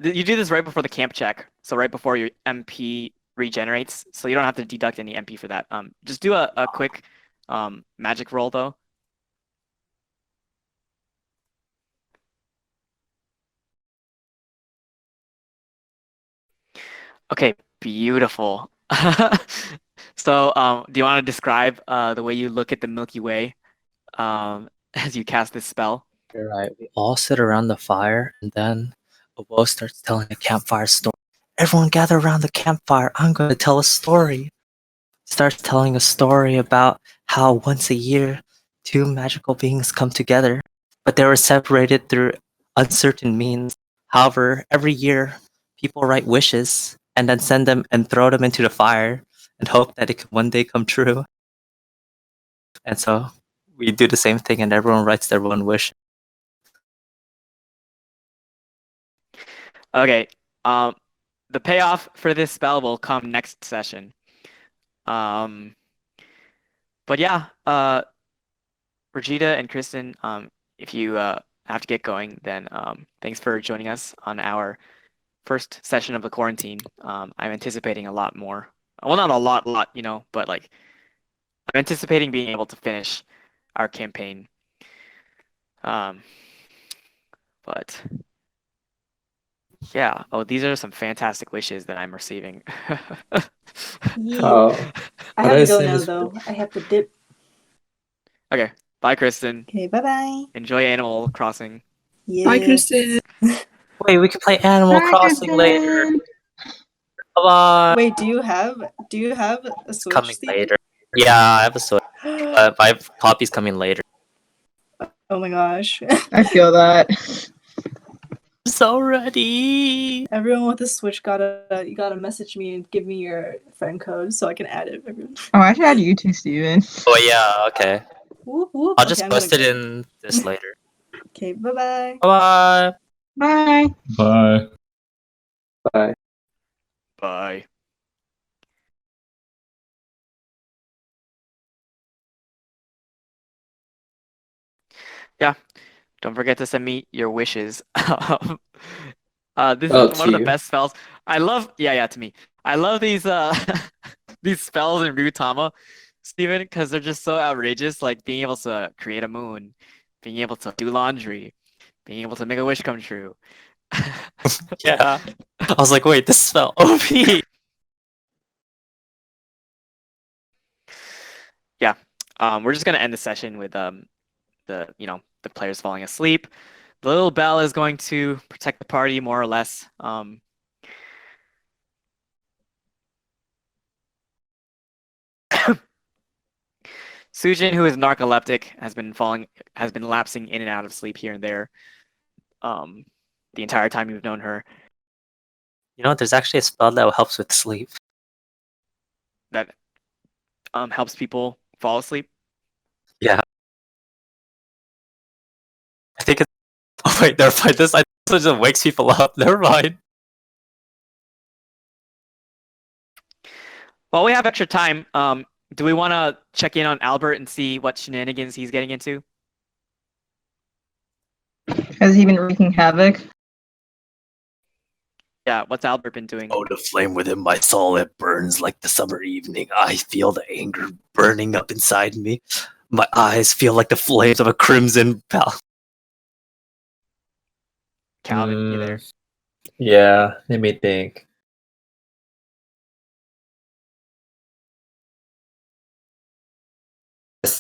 You do this right before the camp check, so right before your MP regenerates, so you don't have to deduct any MP for that. Just do a quick magic roll though. Okay, beautiful. So, do you want to describe the way you look at the Milky Way as you cast this spell? You're right. We all sit around the fire, and then a wolf starts telling a campfire story. Everyone gather around the campfire. I'm going to tell a story. Starts telling a story about how once a year, two magical beings come together, but they were separated through uncertain means. However, every year, people write wishes and then send them and throw them into the fire and hope that it could one day come true. And so we do the same thing, and everyone writes their one wish. Okay, the payoff for this spell will come next session. But yeah, Regita and Kristen, if you have to get going, then thanks for joining us on our first session of the quarantine. I'm anticipating a lot more. Well, not a lot, you know, but like I'm anticipating being able to finish our campaign. But yeah. Oh, these are some fantastic wishes that I'm receiving. Yeah. Oh, I what have I to go said now is- though. I have to dip. Okay. Bye, Kristen. Okay, bye bye. Enjoy Animal Crossing. Yeah. Bye, Kristen. Wait, we can play Animal Bye, Crossing later. Kristen. Bye. Wait, do you have a Switch, Coming Steven? later. Yeah, I have a Switch. My copy's coming later. Oh my gosh. I feel that. So ready. Everyone with a Switch you gotta message me and give me your friend code so I can add it. Everyone. Oh, I should add you too, Steven. Oh yeah, okay. Whoop, whoop. I'll Okay, just I'm post gonna it go. in this later. Okay, bye bye. Bye. Bye. Bye. Bye. Bye. Yeah. Don't forget to send me your wishes. This Oh, is to one of the you. best spells. I love, yeah, to me. I love these these spells in Ryutama, Steven, because they're just so outrageous. Like being able to create a moon, being able to do laundry, being able to make a wish come true. Yeah. I was like, wait, this spell OP. Yeah. We're just gonna end the session with the players falling asleep. The little bell is going to protect the party more or less. Soojin, who is narcoleptic, has been lapsing in and out of sleep here and there. The entire time you've known her. You know, there's actually a spell that helps with sleep. That helps people fall asleep. Yeah. I think it's. Oh wait, never mind. This just wakes people up. Never mind. While we have extra time, do we want to check in on Albert and see what shenanigans he's getting into? Has he been wreaking havoc? Yeah, what's Albert been doing? Oh, the flame within my soul, it burns like the summer evening. I feel the anger burning up inside me. My eyes feel like the flames of a crimson bell. Calvin, you there? Yeah, let me think.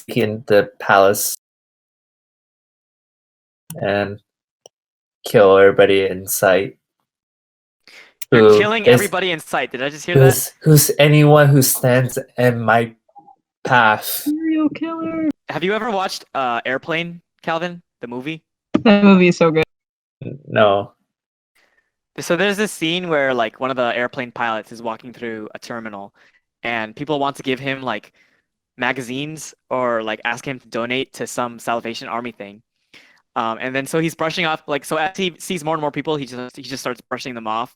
In the palace and kill everybody in sight. You're Who killing is- everybody in sight. Did I just hear that? Who's anyone who stands in my path? Serial killer. Have you ever watched Airplane, Calvin, the movie? That movie is so good. No. So there's this scene where like one of the airplane pilots is walking through a terminal and people want to give him like magazines or like ask him to donate to some Salvation Army thing. And then so he's brushing off so as he sees more and more people, he just starts brushing them off.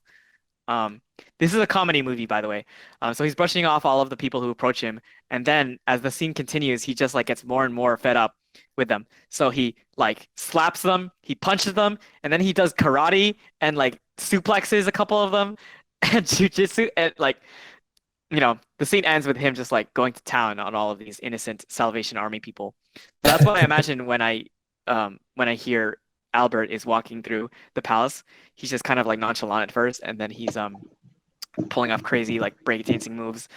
This is a comedy movie, by the way. So he's brushing off all of the people who approach him, and then as the scene continues, he just like gets more and more fed up with them. So he like slaps them, he punches them, and then he does karate and like suplexes a couple of them and jujitsu, and like the scene ends with him just like going to town on all of these innocent Salvation Army people. That's what I imagine when I hear Albert is walking through the palace. He's just kind of like nonchalant at first, and then he's pulling off crazy like breakdancing moves.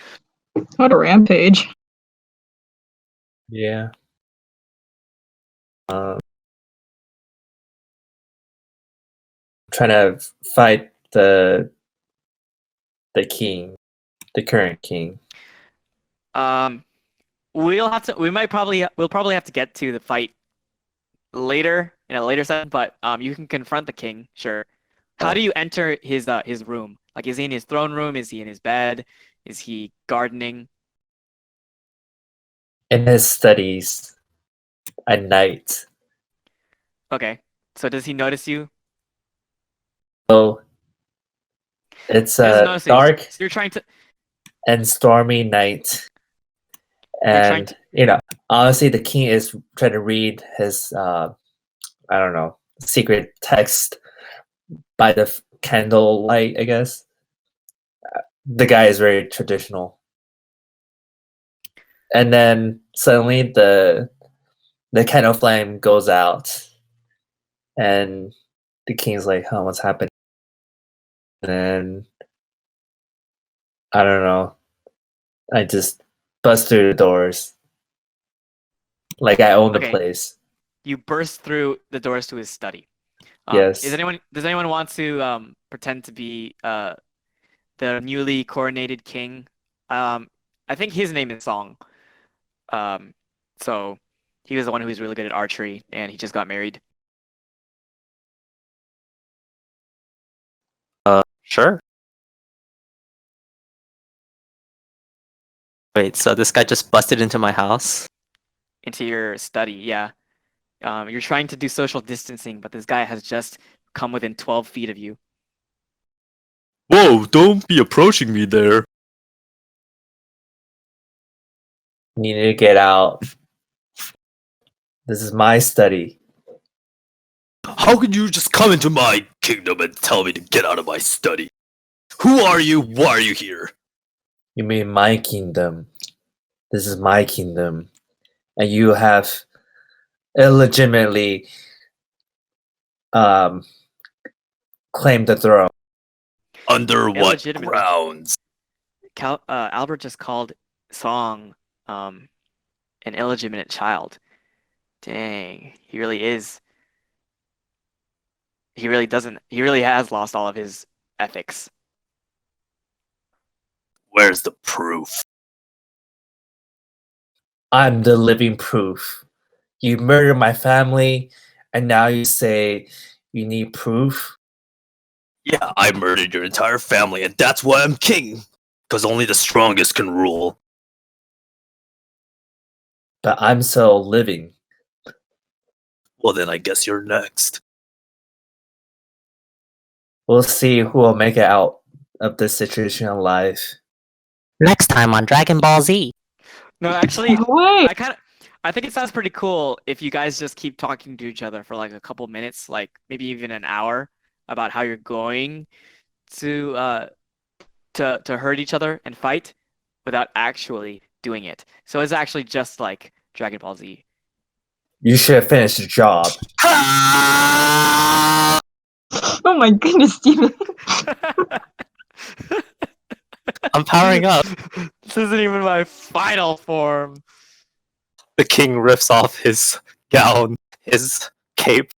What a rampage. Yeah. Trying to fight the king, the current king. We'll probably have to get to the fight later in a later session, but you can confront the king, sure. How do you enter his room? Like, is he in his throne room? Is he in his bed? Is he gardening? In his studies at night. Okay. So does he notice you? So it's He doesn't a notice you. dark So you're trying to and stormy night. trying And honestly, the king is trying to read his I don't know, secret text by the candlelight, I guess. The guy is very traditional. And then suddenly the candle flame goes out, and the king's like, "Huh, what's happening?" And then I don't know. I just bust through the doors, like I own the Okay. place. You burst through the doors to his study. Yes. Does anyone want to pretend to be the newly coronated king? I think his name is Song. So he was the one who was really good at archery, and he just got married. Sure. Wait, so this guy just busted into my house? Into your study, yeah. You're trying to do social distancing, but this guy has just come within 12 feet of you. Whoa, don't be approaching me there. You need to get out. This is my study. How could you just come into my kingdom and tell me to get out of my study? Who are you? Why are you here? You mean my kingdom? This is my kingdom, and you have illegitimately claimed the throne. Under what Illegitimately. grounds? Albert just called Song an illegitimate child. Dang, he really is. He really has lost all of his ethics. Where's the proof? I'm the living proof. You murdered my family, and now you say you need proof? Yeah, I murdered your entire family, and that's why I'm king. Because only the strongest can rule. But I'm still living. Well, then I guess you're next. We'll see who will make it out of this situation alive. Next time on Dragon Ball Z. No, actually, Wait. I think it sounds pretty cool if you guys just keep talking to each other for like a couple minutes, like maybe even an hour, about how you're going to hurt each other and fight without actually doing it. So it's actually just like Dragon Ball Z. You should have finished the job. Oh my goodness, Steven. I'm powering up. This isn't even my final form. The king rips off his gown, his cape.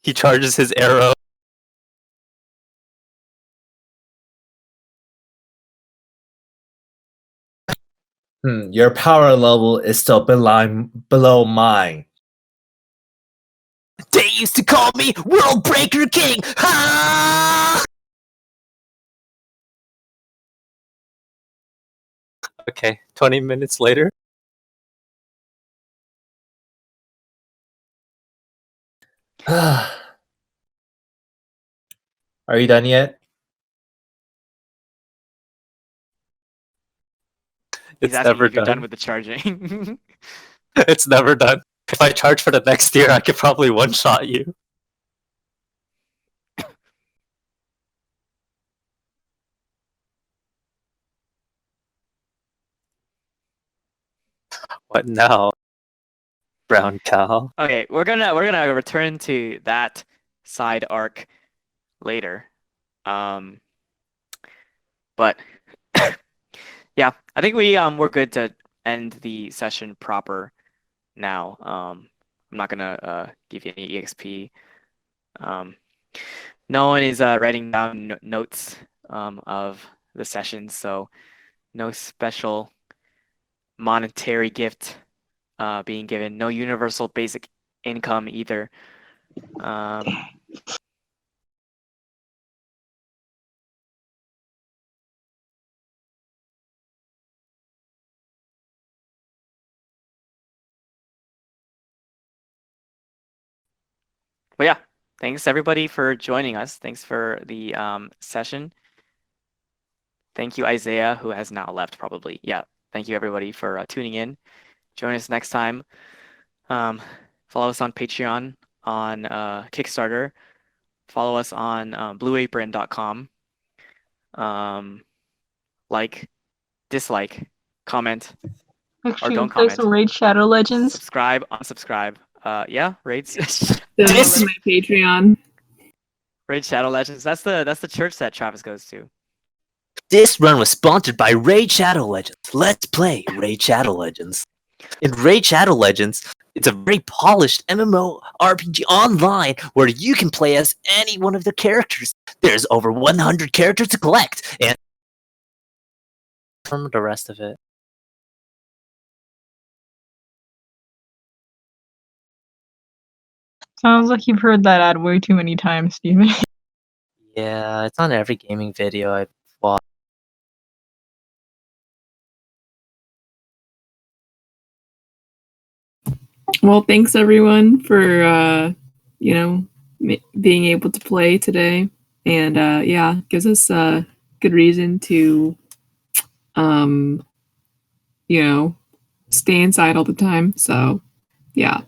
He charges his arrow. Your power level is still below mine. They used to call me World Breaker King! Ha! Okay, 20 minutes later. Are you done yet? He's It's asking never if you're done done. with the charging. It's never done. If I charge for the next year, I could probably one-shot you. What now? Brown cow. Okay, we're gonna return to that side arc later. But yeah, I think we're good to end the session proper now. I'm not gonna give you any EXP. No one is writing down notes of the session, so no special monetary gift being given. No universal basic income either. But yeah, thanks everybody for joining us. Thanks for the session. Thank you, Isaiah, who has now left probably. Yeah, thank you everybody for tuning in. Join us next time. Follow us on Patreon, on Kickstarter. Follow us on blueapron.com. Like, dislike, comment, Actually, don't play some comment. Raid Shadow Legends. Subscribe, unsubscribe. Yeah, raids. Donate to my Patreon. Raid Shadow Legends. That's the church that Travis goes to. This run was sponsored by Raid Shadow Legends. Let's play Raid Shadow Legends. In Raid Shadow Legends, it's a very polished MMORPG online where you can play as any one of the characters. There's over 100 characters to collect, and From the rest of it. Sounds like you've heard that ad way too many times, Steven. Yeah, it's on every gaming video I've watched. Well, thanks everyone for being able to play today, and yeah, gives us a good reason to stay inside all the time. So yeah.